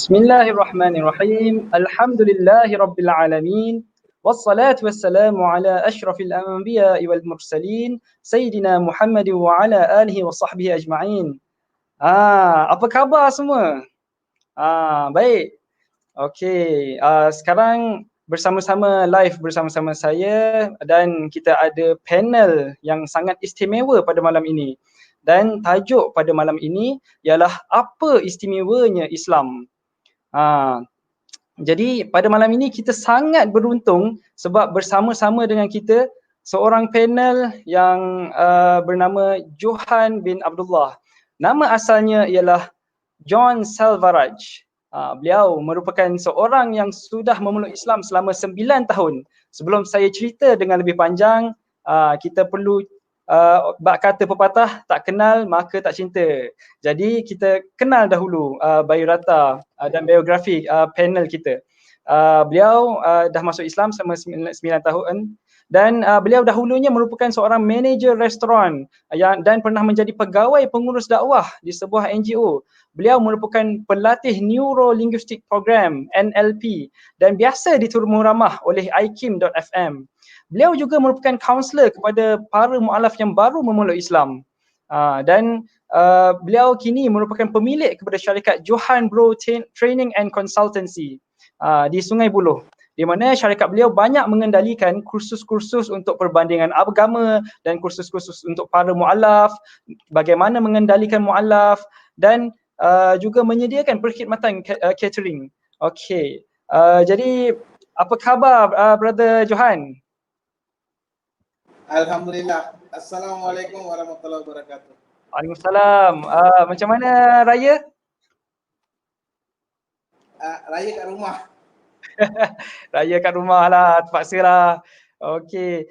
Bismillahirrahmanirrahim. Alhamdulillahirabbil alamin. Wassalatu wassalamu ala asyrafil anbiya'i wal mursalin sayyidina Muhammadin wa ala alihi wa sahbihi ajma'in. Apa khabar semua? Baik. Okey, sekarang bersama-sama live bersama-sama saya dan kita ada panel yang sangat istimewa pada malam ini. Dan tajuk pada malam ini ialah apa istimewanya Islam? Jadi pada malam ini kita sangat beruntung sebab bersama-sama dengan kita seorang panel yang bernama Johan bin Abdullah. Nama asalnya ialah John Salvaraj. Beliau merupakan seorang yang sudah memeluk Islam selama 9 tahun. Sebelum saya cerita dengan lebih panjang, kita perlu bak kata pepatah, tak kenal maka tak cinta. Jadi kita kenal dahulu biodata dan biografi panel kita. Beliau dah masuk Islam selama 9 tahun dan beliau dahulunya merupakan seorang manager restoran dan pernah menjadi pegawai pengurus dakwah di sebuah NGO. Beliau merupakan pelatih Neuro Linguistic Program NLP dan biasa diturunkan ramah oleh ikim.fm. Beliau juga merupakan kaunselor kepada para mualaf yang baru memeluk Islam. Dan beliau kini merupakan pemilik kepada syarikat Johan Bro Training and Consultancy di Sungai Buloh, di mana syarikat beliau banyak mengendalikan kursus-kursus untuk perbandingan agama dan kursus-kursus untuk para mualaf, bagaimana mengendalikan mualaf dan juga menyediakan perkhidmatan catering. Okey. Jadi apa khabar brother Johan? Alhamdulillah. Assalamualaikum warahmatullahi wabarakatuh. Waalaikumsalam. Macam mana raya? Raya kat rumah. Raya kat rumah lah, terpaksa lah. Okey.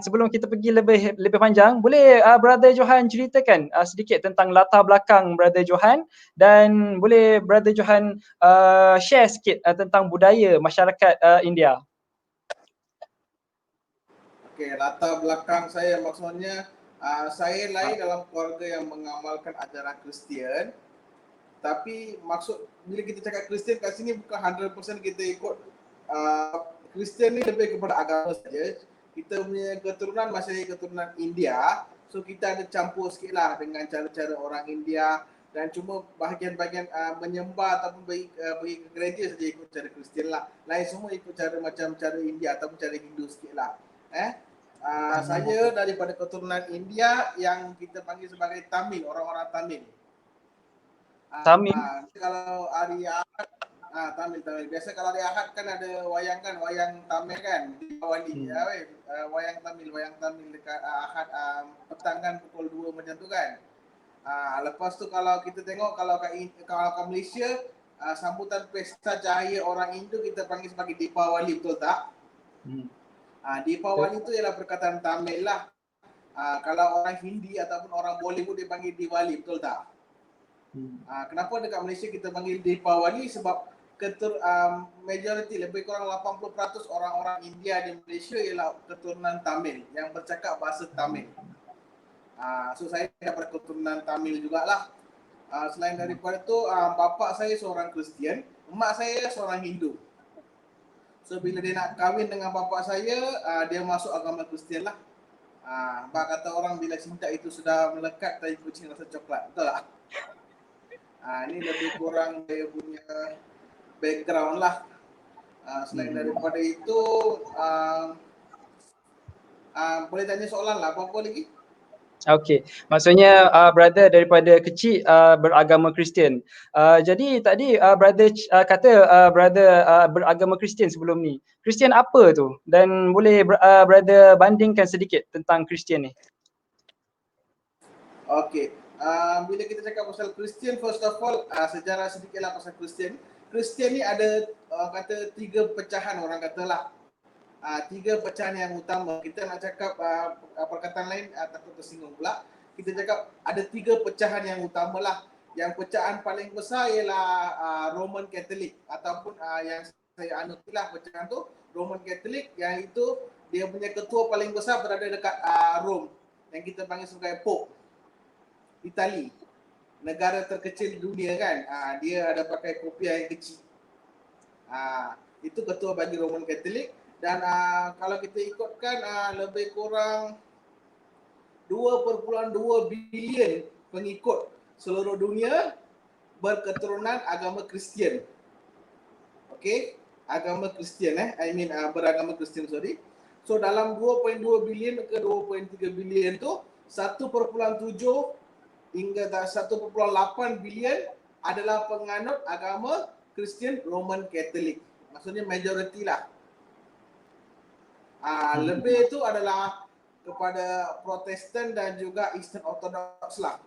Sebelum kita pergi lebih panjang, boleh brother Johan ceritakan sedikit tentang latar belakang brother Johan dan boleh brother Johan share sikit tentang budaya masyarakat India. Okey, latar belakang saya maksudnya saya lahir dalam keluarga yang mengamalkan ajaran Kristian. Tapi maksud bila kita cakap Kristian kat sini bukan 100% kita ikut Kristian ni lebih kepada agama saja. Kita punya keturunan masih keturunan India. So kita ada campur sikit lah dengan cara-cara orang India dan cuma bahagian-bahagian menyembah ataupun pergi ke gereja saja ikut cara Kristian lah. Lain semua ikut cara macam cara India ataupun cara Hindu sikit lah. Saya daripada keturunan India yang kita panggil sebagai Tamil, orang-orang Tamil. Tamil. Kalau hari Ahad, Tamil. Biasa kalau hari Ahad kan ada wayang Tamil kan, Diwali. Wayang Tamil dekat Ahad petang kan pukul 2 macam tu kan. Lepas tu kalau kita tengok kalau kat Malaysia sambutan pesta cahaya orang Hindu kita panggil sebagai Deepawali, betul tak? Deepawali tu ialah perkataan Tamil lah. Kalau orang Hindi ataupun orang Bollywood dia panggil Diwali, betul tak? Kenapa dekat Malaysia kita panggil Deepawali? Sebab majoriti lebih kurang 80% orang-orang India di Malaysia ialah keturunan Tamil yang bercakap bahasa Tamil. So saya dapat keturunan Tamil jugalah. Selain daripada tu bapa saya seorang Kristian, mak saya seorang Hindu. So bila dia nak kahwin dengan bapa saya, dia masuk agama Kristian lah. Bak kata orang bila cinta itu sudah melekat dari kucing rasa coklat, betul tak? Ini lebih kurang dia punya background lah. Selain daripada itu, boleh tanya soalan lah, apa-apa lagi? Okey, maksudnya brother daripada kecil beragama Kristian. Jadi tadi brother kata brother beragama Kristian sebelum ni. Kristian apa tu? Dan boleh brother bandingkan sedikit tentang Kristian ni. Okey. Bila kita cakap pasal Kristian, first of all sejarah sedikitlah pasal Kristian. Kristian ni ada kata 3 pecahan orang katalah. 3 pecahan yang utama. Kita nak cakap perkataan lain takut tersinggung pula. Kita cakap ada 3 pecahan yang utama lah. Yang pecahan paling besar ialah Roman Catholic ataupun yang saya anutilah pecahan tu Roman Catholic, yang itu dia punya ketua paling besar berada dekat Rome yang kita panggil sebagai Pope Itali. negara terkecil di dunia kan. Dia ada pakai kopiah yang kecil. Itu ketua bagi Roman Catholic. Dan kalau kita ikutkan lebih kurang 2.2 bilion pengikut seluruh dunia berketurunan agama Kristian. Okey, agama Kristian beragama Kristian, sorry. So dalam 2.2 bilion ke 2.3 bilion tu 1.7 hingga 1.8 bilion adalah penganut agama Kristian Roman Catholic. Maksudnya majoriti lah. Lebih itu adalah kepada Protestan dan juga Eastern Orthodox lah.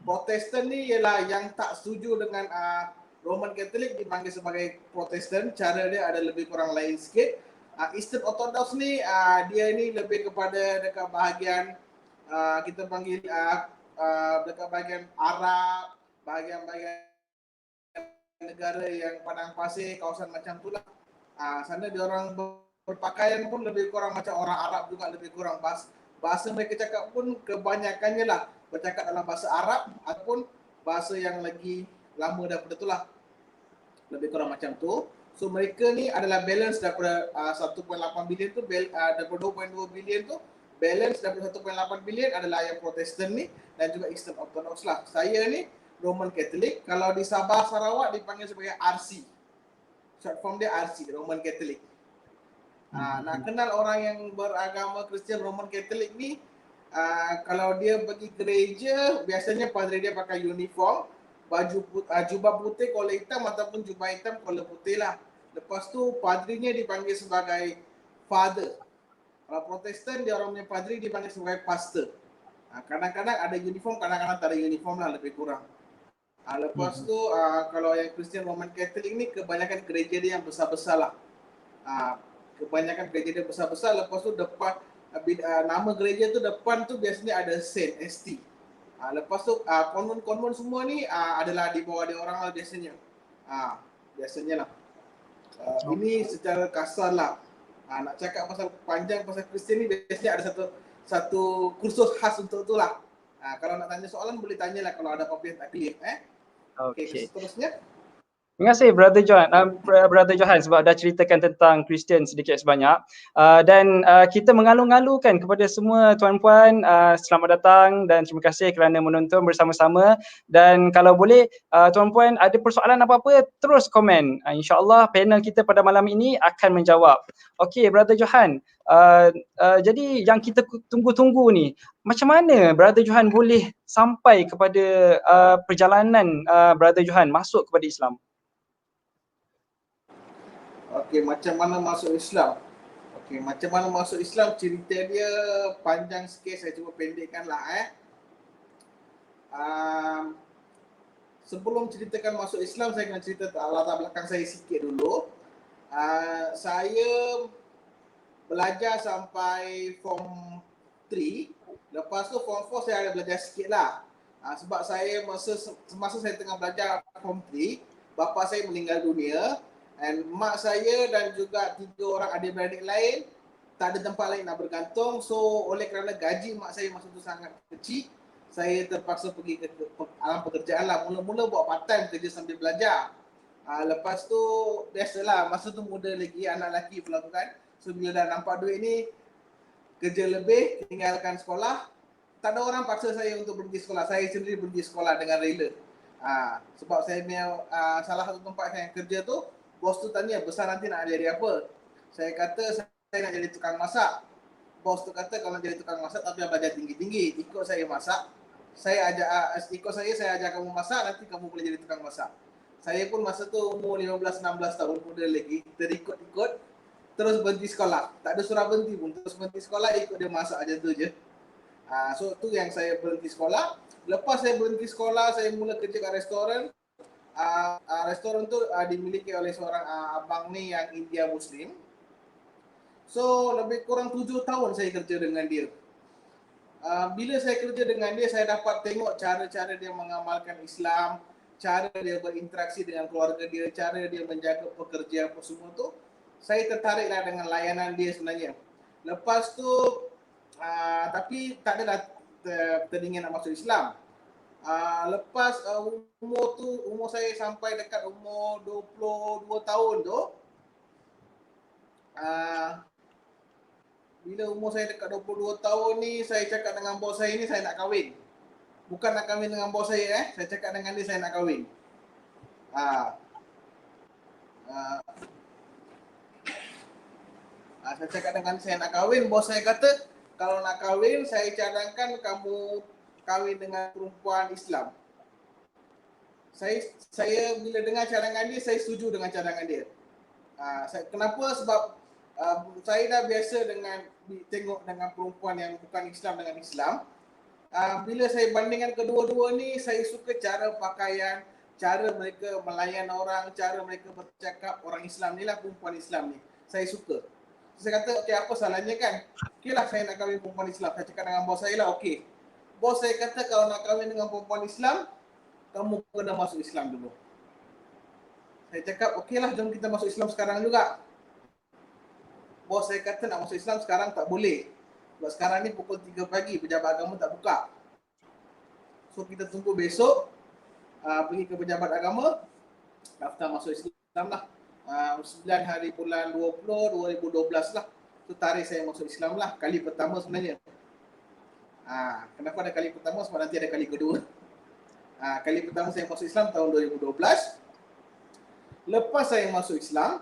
Protestan ni ialah yang tak setuju dengan Roman Catholic dipanggil sebagai Protestan. Cara dia ada lebih kurang lain sikit. Eastern Orthodox ni dia ni lebih kepada dekat bahagian kita panggil dekat bahagian Arab, bahagian-bahagian negara yang padang pasir, kawasan macam tu lah. Sana dia orang berpakaian pun lebih kurang macam orang Arab juga, lebih kurang. Bahasa mereka cakap pun kebanyakannya lah bercakap dalam bahasa Arab ataupun bahasa yang lagi lama daripada tu lah. Lebih kurang macam tu. So mereka ni adalah balance daripada 1.8 bilion tu, daripada 2.2 bilion tu, balance daripada 1.8 bilion adalah yang Protestan ni dan juga Eastern Orthodox lah. Saya ni Roman Catholic. Kalau di Sabah Sarawak dipanggil sebagai RC. Short form dia RC, Roman Catholic. Nak kenal orang yang beragama Kristian Roman Catholic ni, kalau dia pergi gereja, biasanya padri dia pakai uniform, jubah putih collar hitam ataupun jubah hitam collar putih lah. Lepas tu padrinya dipanggil sebagai father. Kalau Protestan dia orang punya padri dipanggil sebagai pastor. Kadang-kadang ada uniform, kadang-kadang tak ada uniform lah, lebih kurang. Lepas tu kalau yang Kristian Roman Catholic ni kebanyakan gereja dia yang besar-besar lah. Kebanyakan gereja dia besar-besar. Lepas tu depan nama gereja tu depan tu biasanya ada Saint ST. Lepas tu konvent-konvent semua ni adalah di bawah dia orang lah biasanya. Biasanya lah. Ini secara kasar lah. Nak cakap pasal panjang pasal Kristian ni biasanya ada satu kursus khas untuk tu lah. Kalau nak tanya soalan boleh tanya lah kalau ada apa-apa yang tak clear. Okay, seterusnya. Terima kasih Brother Johan sebab dah ceritakan tentang Kristian sedikit sebanyak. Dan kita mengalu-ngalukan kepada semua tuan-puan, selamat datang dan terima kasih kerana menonton bersama-sama. Dan kalau boleh tuan-puan ada persoalan apa-apa terus komen. InsyaAllah panel kita pada malam ini akan menjawab. Okey Brother Johan, jadi yang kita tunggu-tunggu ni, macam mana Brother Johan boleh sampai kepada perjalanan Brother Johan masuk kepada Islam? Okey, macam mana masuk Islam? Okey, macam mana masuk Islam, cerita dia panjang sikit, saya cuba pendekkan lah. Sebelum ceritakan masuk Islam, saya kena cerita latar belakang saya sikit dulu. Saya belajar sampai form 3. Lepas tu form 4 saya ada belajar sikit lah. Sebab saya semasa saya tengah belajar form 3, bapa saya meninggal dunia. Dan mak saya dan juga 3 orang adik-beradik lain tak ada tempat lain nak bergantung. So oleh kerana gaji mak saya masa tu sangat kecil, saya terpaksa pergi ke alam pekerjaan lah. Mula-mula buat part time, kerja sambil belajar. Lepas tu biasalah, masa tu muda lagi, anak lelaki pula tu kan. So bila dah nampak duit ni, kerja lebih, tinggalkan sekolah. Tak ada orang paksa saya untuk berhenti sekolah. Saya sendiri berhenti sekolah dengan rela. Sebab saya punya salah satu tempat saya kerja tu, bos tu tanya, besar nanti nak jadi apa? Saya kata, saya nak jadi tukang masak. Bos tu kata, kalau jadi tukang masak tapi belajar tinggi-tinggi. Ikut saya masak. Ikut saya ajar kamu masak, nanti kamu boleh jadi tukang masak. Saya pun masa tu umur 15-16 tahun, muda lagi. Terikut-ikut, terus berhenti sekolah. Tak ada surah berhenti pun. Terus berhenti sekolah, ikut dia masak aja tu je. So tu yang saya berhenti sekolah. Lepas saya berhenti sekolah, saya mula kerja kat restoran. Restoran tu dimiliki oleh seorang abang ni yang India Muslim. So lebih kurang 7 tahun saya kerja dengan dia. Bila saya kerja dengan dia, saya dapat tengok cara-cara dia mengamalkan Islam, cara dia berinteraksi dengan keluarga dia, cara dia menjaga pekerja apa semua tu. Saya tertariklah dengan layanan dia sebenarnya. Lepas tu tapi tak adalah teringin nak masuk Islam. Lepas umur saya sampai dekat umur 22 tahun tu, bila umur saya dekat 22 tahun ni, saya cakap dengan bos saya ni saya nak kahwin. Bukan nak kahwin dengan bos saya saya cakap dengan dia saya nak kahwin. Saya cakap dengan saya nak kahwin, bos saya kata kalau nak kahwin saya cadangkan kamu kahwin dengan perempuan Islam. Saya bila dengar cadangan dia, saya setuju dengan cadangan dia. Kenapa? Sebab saya dah biasa dengan tengok dengan perempuan yang bukan Islam dengan Islam. Bila saya bandingkan kedua-dua ni, saya suka cara pakaian, cara mereka melayan orang, cara mereka bercakap. Orang Islam ni lah, perempuan Islam ni saya suka. Saya kata, okey, apa salahnya kan? Okey lah, saya nak kahwin perempuan Islam. Saya cakap dengan bos saya lah, okey. Bos saya kata kalau nak kahwin dengan perempuan Islam, kamu kena masuk Islam dulu. Saya cakap, okey lah, jom kita masuk Islam sekarang juga. Bos saya kata nak masuk Islam sekarang tak boleh. Sebab sekarang ni pukul 3 pagi, pejabat agama tak buka. So kita tunggu besok, pergi ke pejabat agama, daftar masuk Islam lah. 9 hari bulan 20, 2012 lah. So tarikh saya masuk Islam lah, kali pertama sebenarnya. Kenapa ada kali pertama? Sebab nanti ada kali kedua. Kali pertama saya masuk Islam tahun 2012. Lepas saya masuk Islam,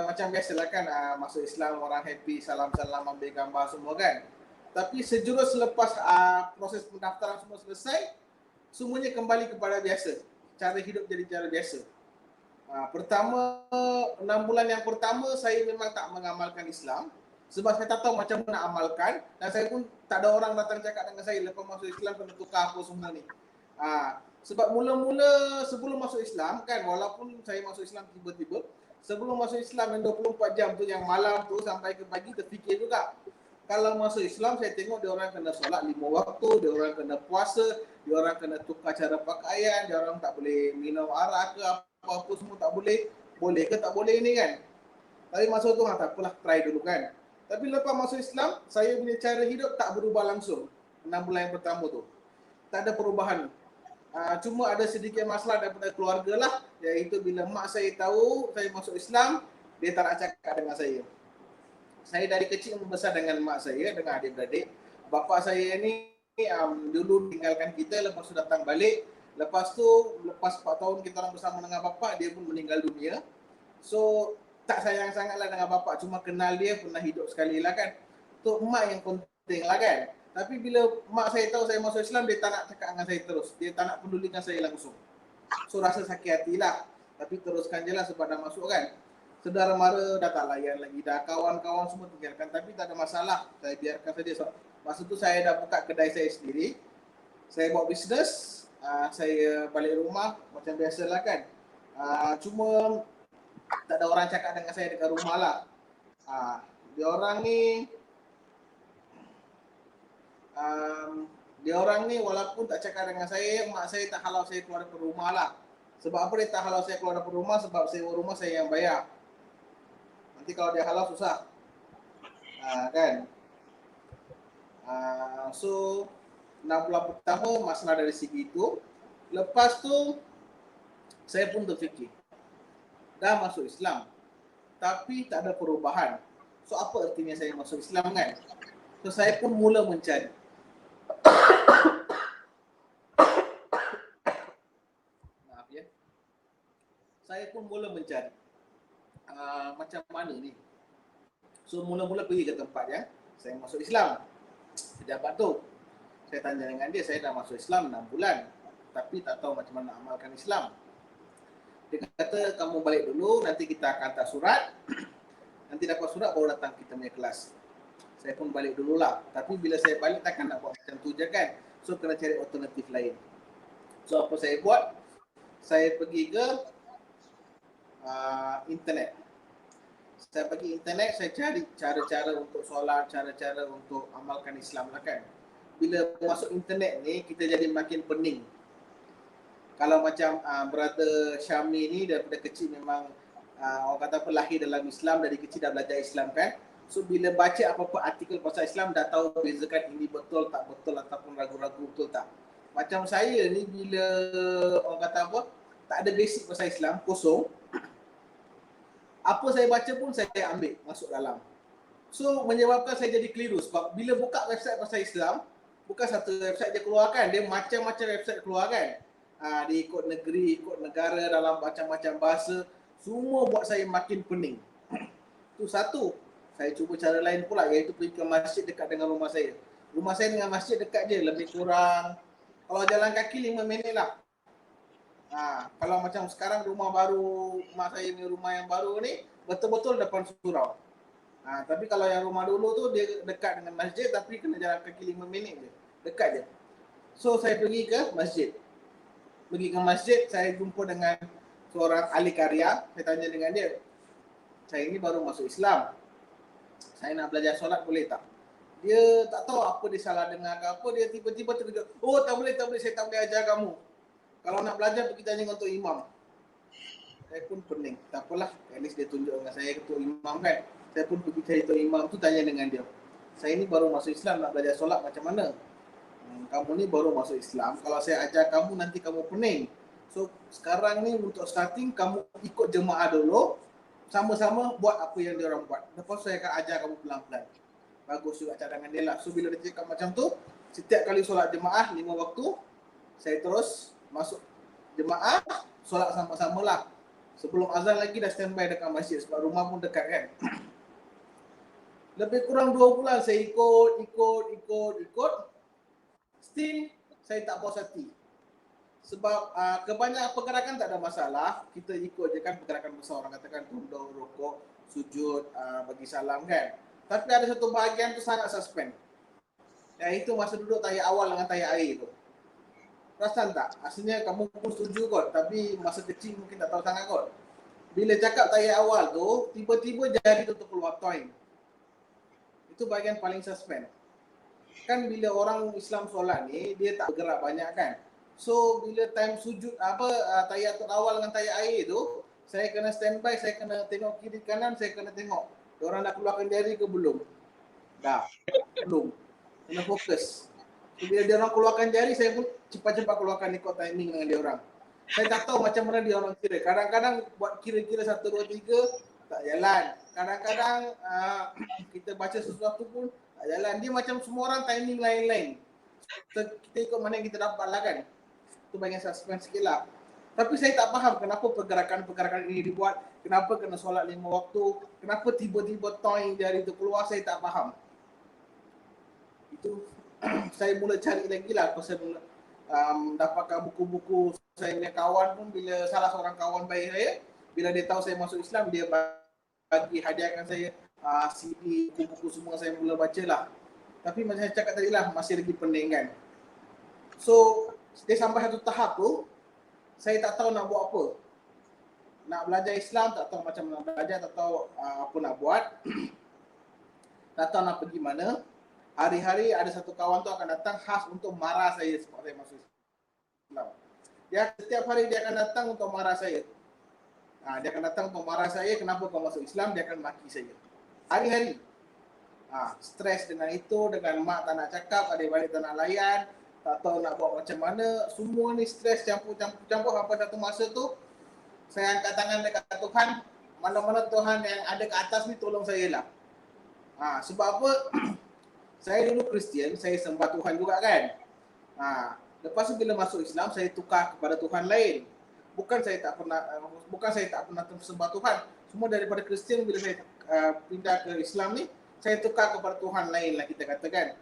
macam biasalah kan, masuk Islam orang happy, salam-salam, ambil gambar semua kan. Tapi sejurus selepas proses pendaftaran semua selesai, semuanya kembali kepada biasa. Cara hidup jadi cara biasa. Pertama, 6 bulan yang pertama saya memang tak mengamalkan Islam. Sebab saya tak tahu macam mana nak amalkan. Dan saya pun tak ada orang datang cakap dengan saya lepas masuk Islam kena tukar apa semua ni. Sebab mula-mula sebelum masuk Islam kan, walaupun saya masuk Islam tiba-tiba, sebelum masuk Islam yang 24 jam tu, yang malam tu sampai ke pagi, terfikir juga. Kalau masuk Islam, saya tengok dia orang kena solat 5 waktu, dia orang kena puasa, dia orang kena tukar cara pakaian, dia orang tak boleh minum arak ke apa-apa semua tak boleh. Boleh ke tak boleh ni kan? Tapi masa tu tak apalah, try dulu kan. Tapi lepas masuk Islam, saya punya cara hidup tak berubah langsung. 6 bulan yang pertama tu. Tak ada perubahan. Cuma ada sedikit masalah daripada keluarga lah. Iaitu bila mak saya tahu saya masuk Islam, dia tak nak cakap dengan saya. Saya dari kecil membesar dengan mak saya, dengan adik-beradik. Bapa saya ni dulu tinggalkan kita, lepas tu datang balik. Lepas tu, lepas 4 tahun kita orang bersama dengan bapa, dia pun meninggal dunia. So, tak sayang sangatlah dengan bapa, cuma kenal dia, pernah hidup sekali lah kan. Tu mak yang penting lah kan. Tapi bila mak saya tahu saya masuk Islam, dia tak nak cakap dengan saya terus. Dia tak nak peduli dengan saya langsung. So rasa sakit hati lah. Tapi teruskan je lah sebab dah masuk kan. Saudara mara dah tak layan lagi. Dah kawan-kawan semua tinggalkan. Tapi tak ada masalah. Saya biarkan saja. So, masa tu saya dah buka kedai saya sendiri. Saya buat bisnes. Saya balik rumah macam biasalah kan. Cuma tak ada orang cakap dengan saya dekat rumah lah. Dia orang ni walaupun tak cakap dengan saya, mak saya tak halau saya keluar dari rumah lah. Sebab apa dia tak halau saya keluar dari rumah? Sebab sewa rumah saya yang bayar. Nanti kalau dia halau susah. Kan? So 6 bulan pertama masalah dari segi itu. Lepas tu saya pun terfikir, dah masuk Islam tapi tak ada perubahan. So apa artinya saya masuk Islam kan? So saya pun mula mencari. Maaf ya. Saya pun mula mencari macam mana ni. So mula-mula pergi ke tempat yang saya masuk Islam. Pejabat tu, saya tanya dengan dia, saya dah masuk Islam 6 bulan tapi tak tahu macam mana amalkan Islam. Dia kata, kamu balik dulu, nanti kita akan hantar surat. Nanti dapat surat baru datang kita punya kelas. Saya pun balik dululah. Tapi bila saya balik takkan nak buat macam tu je kan. So kena cari alternatif lain. So apa saya buat? Saya pergi ke internet. Saya pergi internet, saya cari cara-cara untuk solat, cara-cara untuk amalkan Islam lah kan. Bila masuk internet ni, kita jadi makin pening. Kalau macam brother Syami ni daripada kecil memang orang kata apa, lahir dalam Islam, dari kecil dah belajar Islam kan. So bila baca apa-apa artikel pasal Islam dah tahu bezakan ini betul tak betul ataupun ragu-ragu betul tak. Macam saya ni bila orang kata apa, tak ada basic pasal Islam, kosong, apa saya baca pun saya ambil masuk dalam. So menyebabkan saya jadi keliru sebab bila buka website pasal Islam, bukan satu website dia keluarkan, dia macam-macam website keluarkan. Dia ikut negeri, ikut negara dalam macam-macam bahasa, semua buat saya makin pening. Itu satu. Saya cuba cara lain pula, iaitu pergi ke masjid dekat dengan rumah saya. Rumah saya dengan masjid dekat je, lebih kurang kalau jalan kaki 5 minit lah. Kalau macam sekarang rumah baru, mak saya ni rumah yang baru ni, betul-betul depan surau. Tapi kalau yang rumah dulu tu dia dekat dengan masjid tapi kena jalan kaki 5 minit je. Dekat je. So saya pergi ke masjid. Pergi ke masjid, saya jumpa dengan seorang ahli karya. Saya tanya dengan dia, saya ini baru masuk Islam. Saya nak belajar solat boleh tak? Dia tak tahu apa dia salah dengar ke apa, dia tiba-tiba terkejut. Oh tak boleh, saya tak boleh ajar kamu. Kalau nak belajar pergi tanya dengan Tok Imam. Saya pun pening. Tak apalah, at least dia tunjuk dengan saya Tok Imam kan. Saya pun pergi cari Tok Imam tu, tanya dengan dia. Saya ni baru masuk Islam, nak belajar solat macam mana? Kamu ni baru masuk Islam, kalau saya ajar kamu nanti kamu pening. So sekarang ni untuk starting kamu ikut jemaah dulu, sama-sama buat apa yang dia orang buat. Lepas saya akan ajar kamu pelan-pelan. Bagus juga cadangan dia lah. So bila dia cakap macam tu, setiap kali solat jemaah 5 waktu, saya terus masuk jemaah, solat sama-sama lah. Sebelum azan lagi dah standby dekat masjid sebab rumah pun dekat kan. Lebih kurang 2 bulan saya ikut. Still saya tak puas hati. Sebab kebanyakan pergerakan tak ada masalah. Kita ikut je kan pergerakan besar, orang katakan tunduk, rukuk, sujud, bagi salam kan. Tapi ada satu bahagian tu sangat suspend. Iaitu masa duduk tahiyat awal dengan tahiyat akhir tu. Perasan tak? Asalnya kamu pun setuju kot, tapi masa kecil mungkin tak tahu sangat kot. Bila cakap tahiyat awal tu, tiba-tiba jari tu terkeluar toin. Itu bahagian paling suspend. Kan bila orang Islam solat ni, dia tak bergerak banyak kan. So bila time sujud tahiyatul awal dengan tahiyat akhir tu, saya kena standby, saya kena tengok kiri kanan, saya kena tengok diorang nak keluarkan jari ke belum. Dah, belum. Kena fokus. So, bila diorang keluarkan jari, saya pun cepat-cepat keluarkan ikut timing dengan diorang. Saya tak tahu macam mana diorang kira. Kadang-kadang buat kira-kira 1, 2, 3 tak jalan. Kadang-kadang kita baca sesuatu pun tak jalan. Dia macam semua orang timing lain-lain. Kita ikut mana yang kita dapat lah kan. Itu bagian suspense sikit lah. Tapi saya tak faham kenapa pergerakan-pergerakan ini dibuat. Kenapa kena solat 5 waktu. Kenapa tiba-tiba toin jari itu keluar, saya tak faham. Itu saya mula cari lagi lah. Saya mula dapatkan buku-buku. Saya punya kawan pun, bila salah seorang kawan baik saya, bila dia tahu saya masuk Islam, dia bagi hadiahkan saya CD, buku-buku semua, saya mula baca lah. Tapi macam saya cakap tadi lah, masih lagi pening kan. So, dia sampai satu tahap tu, saya tak tahu nak buat apa. Nak belajar Islam, tak tahu macam nak belajar, tak tahu apa nak buat. Tak tahu nak pergi mana. Hari-hari ada satu kawan tu akan datang khas untuk marah saya sebab saya masuk Islam. Dia setiap hari dia akan datang untuk marah saya. Dia akan datang untuk marah saya, kenapa kau masuk Islam, dia akan maki saya. Hari-hari. Stres dengan itu, dengan mak tak nak cakap, adik-adik tak nak layan, tak tahu nak buat macam mana. Semua ni stres campur sampai satu masa tu, saya angkat tangan dekat Tuhan, mana-mana Tuhan yang ada ke atas ni tolong saya lah. Sebab apa? Saya dulu Kristian, saya sembah Tuhan juga kan. Lepas tu bila masuk Islam, saya tukar kepada Tuhan lain. Bukan saya tak pernah sembah Tuhan. Semua daripada Kristian, bila saya pindah ke Islam ni, saya tukar kepada Tuhan lain lah kita katakan.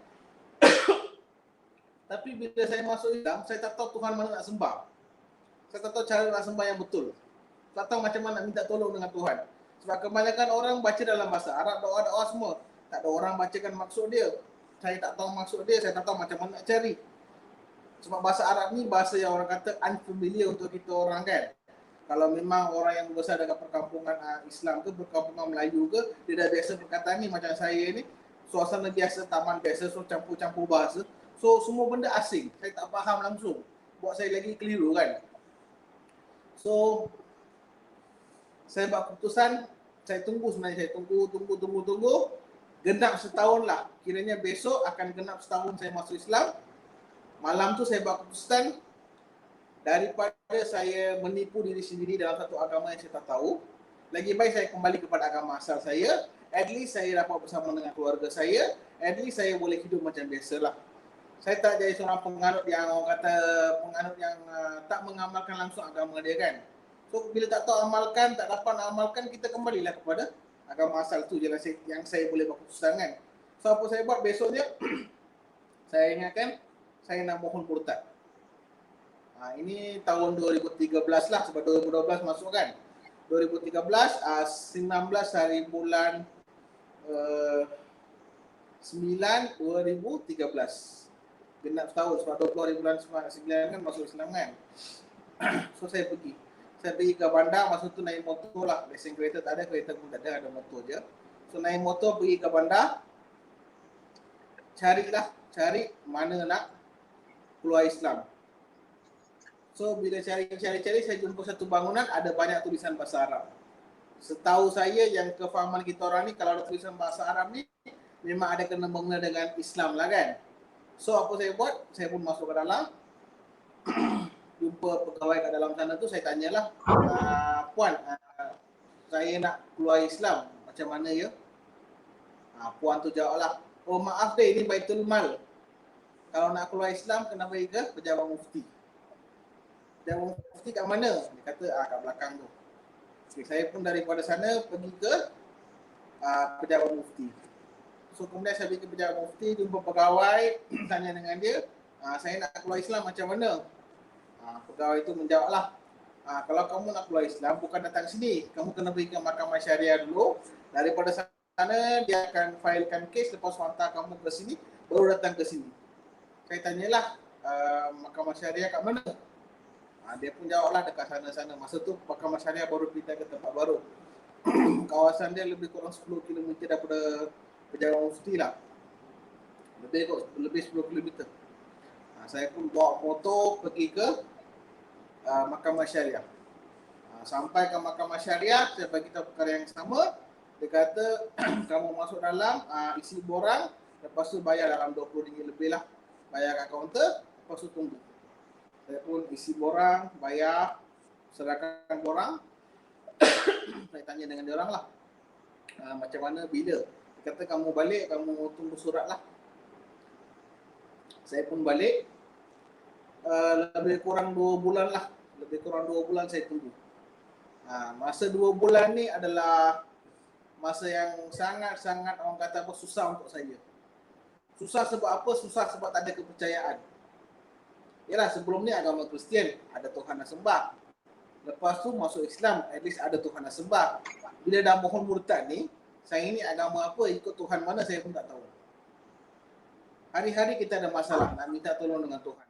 Tapi bila saya masuk Islam, saya tak tahu Tuhan mana nak sembah. Saya tak tahu cara nak sembah yang betul. Tak tahu macam mana nak minta tolong dengan Tuhan. Sebab kebanyakan orang baca dalam bahasa Arab, doa-doa semua. Tak ada orang bacakan maksud dia. Saya tak tahu maksud dia, saya tak tahu macam mana nak cari. Sebab bahasa Arab ni bahasa yang orang kata unfamiliar untuk kita orang kan. Kalau memang orang yang besar dekat perkampungan Islam ke, perkampungan Melayu ke, dia dah biasa perkataan ni macam saya ni, suasana biasa, taman biasa, so campur-campur bahasa. So semua benda asing, saya tak faham langsung. Buat saya lagi keliru kan. So saya buat keputusan, saya tunggu sebenarnya, saya tunggu. Genap setahun lah, kiranya besok akan genap setahun saya masuk Islam. Malam tu saya buat keputusan, daripada saya menipu diri sendiri dalam satu agama yang saya tak tahu, lagi baik saya kembali kepada agama asal saya. At least saya dapat bersama dengan keluarga saya, at least saya boleh hidup macam biasalah. Saya tak jadi seorang penganut yang orang kata penganut yang tak mengamalkan langsung agama dia kan. So bila tak tahu amalkan, tak dapat nak amalkan, kita kembalilah kepada agama asal tu je lah yang saya boleh buat keputusan kan. So apa saya buat besoknya, saya ingatkan saya nak mohon murtad. Ini tahun 2013 lah, sebab 2012 masuk kan. 2013, 19 hari bulan 9 2013. Genap setahun, sebab 20 hari bulan 9 kan masuk Islam kan. So saya pergi ke bandar, masa tu naik motor lah. Lesen kereta tak ada, kereta pun tak ada motor je. So naik motor pergi ke bandar, cari mana nak keluar Islam. So bila cari saya jumpa satu bangunan ada banyak tulisan bahasa Arab. Setahu saya yang kefahaman kita orang ni, kalau ada tulisan bahasa Arab ni memang ada kena mengena dengan Islam lah kan. So apa saya buat? Saya pun masuk ke dalam, jumpa pegawai kat dalam sana tu, saya tanyalah, puan, saya nak keluar Islam, macam mana ya? Puan tu jawablah, oh maaf deh, ini Baitul Mal. Kalau nak keluar Islam kena pergi ke pejabat mufti. Pejabat mufti kat mana? Dia kata kat belakang tu. Okay, saya pun daripada sana pergi ke pejabat mufti. So kemudian saya pergi ke pejabat mufti, jumpa pegawai, tanya dengan dia, saya nak keluar Islam macam mana? Pegawai itu menjawablah, kalau kamu nak keluar Islam bukan datang sini, kamu kena pergi ke mahkamah syariah dulu. Daripada sana dia akan filekan kes, lepas hantar kamu ke sini, baru datang ke sini. Saya tanyalah, mahkamah syariah kat mana? Dia pun jawablah dekat sana-sana. Masa tu mahkamah syariah baru pindah ke tempat baru. Kawasan dia lebih kurang 10 km daripada pejabat mufti lah. Lebih 10 km. Saya pun bawa motor pergi ke mahkamah syariah. Sampai ke mahkamah syariah, saya bagi tahu perkara yang sama. Dia kata, kamu masuk dalam, isi borang, lepas tu bayar dalam RM20 lebih lah. Bayar kat kaunter, lepas tu tunggu. Saya pun isi borang, bayar, serahkan borang. Saya tanya dengan dia orang lah, macam mana, bila? Dia kata, kamu balik, kamu tunggu surat lah. Saya pun balik, lebih kurang 2 bulan lah. Lebih kurang 2 bulan saya tunggu. Masa 2 bulan ni adalah masa yang sangat-sangat orang kata apa, susah untuk saya. Susah sebab apa? Susah sebab tak ada kepercayaan. Yalah, sebelum ni agama Kristian, ada Tuhan nak sembah. Lepas tu masuk Islam, at least ada Tuhan nak sembah. Bila dah mohon murtad ni, saya ini agama apa, ikut Tuhan mana saya pun tak tahu. Hari-hari kita ada masalah, nak minta tolong dengan Tuhan.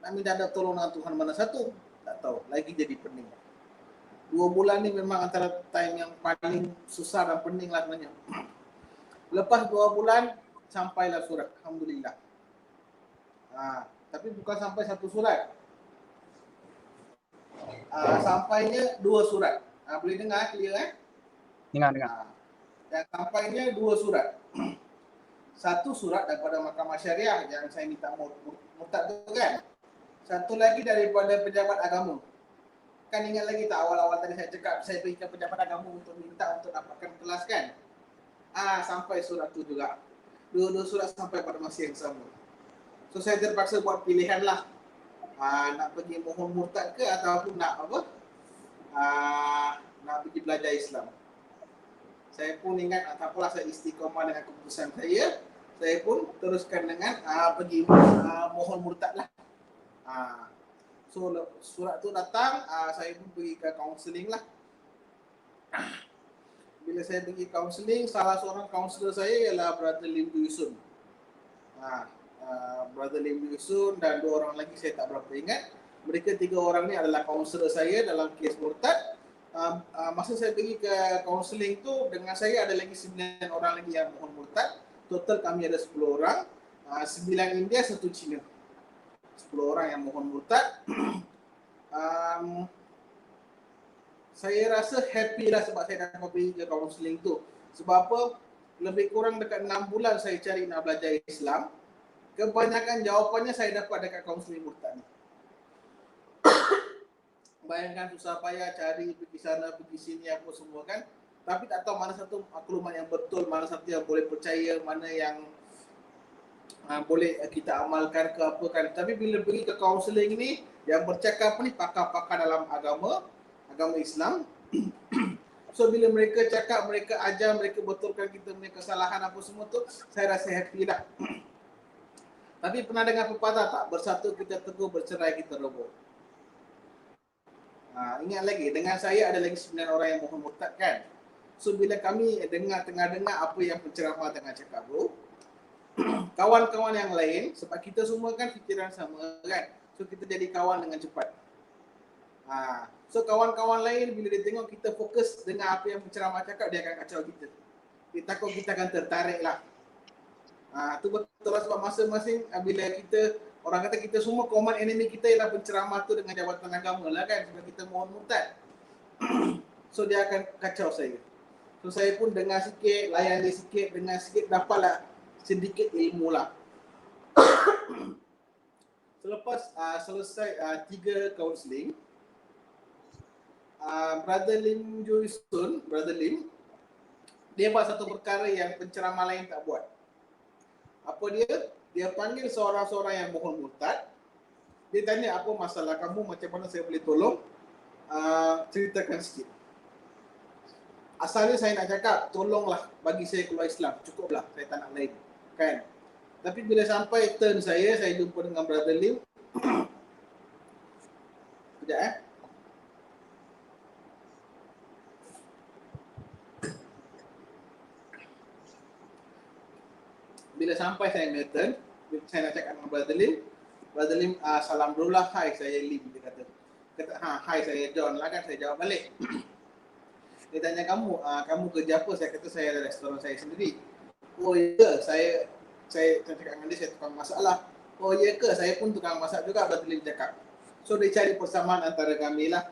Nak minta tolong dengan Tuhan mana satu? Tak tahu, lagi jadi pening. 2 bulan ni memang antara time yang paling susah dan pening lah sebenarnya. Lepas 2 bulan, sampailah surat, Alhamdulillah. Tapi bukan sampai 1 surat. Sampainya 2 surat. Boleh dengar clear Dengar. Yang sampainya 2 surat. 1 surat daripada mahkamah syariah yang saya minta murtad tu kan. 1 lagi daripada pejabat agama. Kan ingat lagi tak awal-awal tadi saya cakap saya pergi ke pejabat agama untuk minta untuk dapatkan kelas kan. Sampai surat tu juga. 2 surat sampai pada masa yang sama. So saya terpaksa buat pilihan lah. Nak pergi mohon murtad ke ataupun nak apa? Nak pergi belajar Islam. Saya pun ingat tak apalah, saya istiqamah dengan keputusan saya. Saya pun teruskan dengan pergi mohon murtad lah. So surat tu datang, saya pun pergi ke kaunseling lah. Bila saya pergi kaunseling, salah seorang kaunselor saya ialah Brother Lim Yusun. Brother Lim Yusun dan 2 orang lagi saya tak berapa ingat. Mereka 3 orang ni adalah kaunselor saya dalam kes murtad. Masa saya pergi ke kaunseling tu, dengan saya ada lagi 9 orang lagi yang mohon murtad. Total kami ada 10 orang, 9 India, 1 Cina. 10 orang yang mohon murtad. Saya rasa happy lah sebab saya dapat pergi ke kaunseling tu. Sebab apa? Lebih kurang dekat 6 bulan saya cari nak belajar Islam. Kebanyakan jawapannya saya dapat dekat kaunseling murtad ni. Bayangkan susah payah cari pergi sana pergi sini apa semua kan, tapi tak tahu mana satu maklumat yang betul, mana satu yang boleh percaya, mana yang boleh kita amalkan ke apa kan. Tapi bila pergi ke kaunseling ni, yang bercakap ni pakar-pakar dalam agama Islam. So bila mereka cakap, mereka ajar, mereka betulkan kita punya kesalahan apa semua tu, saya rasa happy dah. Tapi pernah dengar pepatah tak? Bersatu kita teguh, bercerai kita roboh. Ingat lagi, dengan saya ada lagi 9 orang yang mohon murtad kan. So bila kami tengah dengar apa yang penceramah tengah cakap bro, kawan-kawan yang lain, sebab kita semua kan fikiran sama kan, so kita jadi kawan dengan cepat. So kawan-kawan lain bila dia tengok kita fokus dengan apa yang penceramah cakap, dia akan kacau kita. Dia takut kita akan tertarik lah. Tu betul lah, sebab masing-masing bila kita, orang kata kita semua common enemy kita ialah penceramah tu dengan jabatan agama lah kan, sebab kita mohon murtad. So dia akan kacau saya. So saya pun dengar sikit, layan dia sikit, dengar sikit, dapatlah sedikit ilmu lah. Selepas selesai 3 kaunseling, Brother Lim Joyson, Brother Lim, dia buat satu perkara yang penceramah lain tak buat. Apa dia? Dia panggil seorang-seorang yang mohon murtad. Dia tanya, apa masalah kamu, macam mana saya boleh tolong, ceritakan sikit. Asalnya saya nak cakap, tolonglah bagi saya keluar Islam, cukuplah, saya tak nak lain kan. Tapi bila sampai turn saya jumpa dengan Brother Lim. Sekejap Bila sampai saya Melton, saya nak cakap dengan Brother Lim, salam dulu lah, hai saya Lim, dia kata, hai saya John lah kan, saya jawab balik. Dia tanya, kamu kerja apa? Saya kata saya ada restoran saya sendiri. Oh ya, saya cakap dengan dia, saya tukang masak lah. Oh ya ke, saya pun tukang masak juga, Brother Lim cakap. So dia cari persamaan antara kami lah.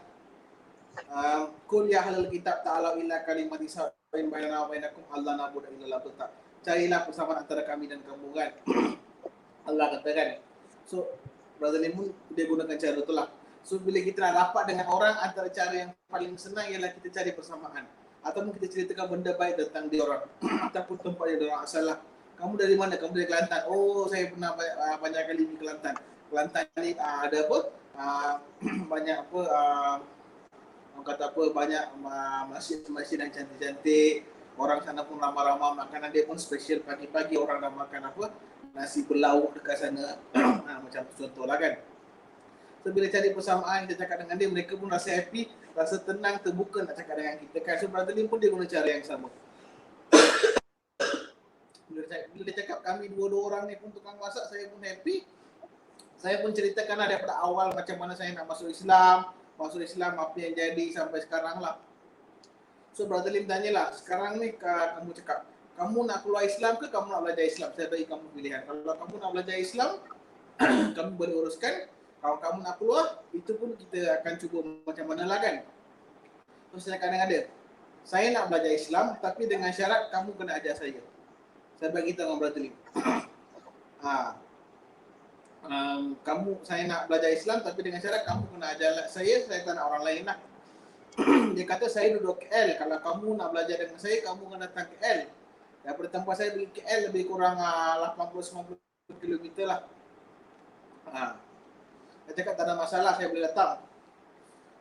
Kul ya ahlal kitab ta'alau illa kalimati sawa'in bainana wa bainakum alla na'budu illa Allah. Carilah persamaan antara kami dan kamu kan. Allah katakan. So Brother Lim pun dia gunakan cara tu lah. So bila kita nak rapat dengan orang, antara cara yang paling senang ialah kita cari persamaan. Ataupun kita ceritakan benda baik tentang dia orang. Ataupun tempat dia orang asal lah. Kamu dari mana? Kamu dari Kelantan. Oh, saya pernah banyak kali di Kelantan. Kelantan ni ada apa? Banyak apa? Orang kata apa? Banyak masjid-masjid yang cantik-cantik. Orang sana pun ramah-ramah, makanan dia pun spesial. Pagi-pagi orang dah makan apa? Nasi berlauk dekat sana. Macam contoh lah kan. So bila cari persamaan, kita cakap dengan dia, mereka pun rasa happy, rasa tenang, terbuka nak cakap dengan kita kan. So Brother Lim pun dia guna cara yang sama. Bila dia cakap kami dua-dua orang ni pun tukang masak, saya pun happy. Saya pun ceritakan lah daripada awal macam mana saya nak masuk Islam, apa yang jadi sampai sekarang lah. So Brother Lim tanyalah, sekarang ni kamu cakap, kamu nak keluar Islam ke kamu nak belajar Islam? Saya bagi kamu pilihan. Kalau kamu nak belajar Islam, kamu boleh uruskan. Kalau kamu nak keluar, itu pun kita akan cuba macam mana lah kan. So saya cakap dengan dia, saya nak belajar Islam tapi dengan syarat kamu kena ajar saya. Saya bagi tahu dengan Brother Lim. Saya nak belajar Islam tapi dengan syarat kamu kena ajar saya tak nak orang lain lah. Dia kata saya duduk KL, kalau kamu nak belajar dengan saya, kamu kena datang KL. Daripada tempat saya pergi KL lebih kurang 80-90 km lah. Saya cakap tak ada masalah, saya boleh datang.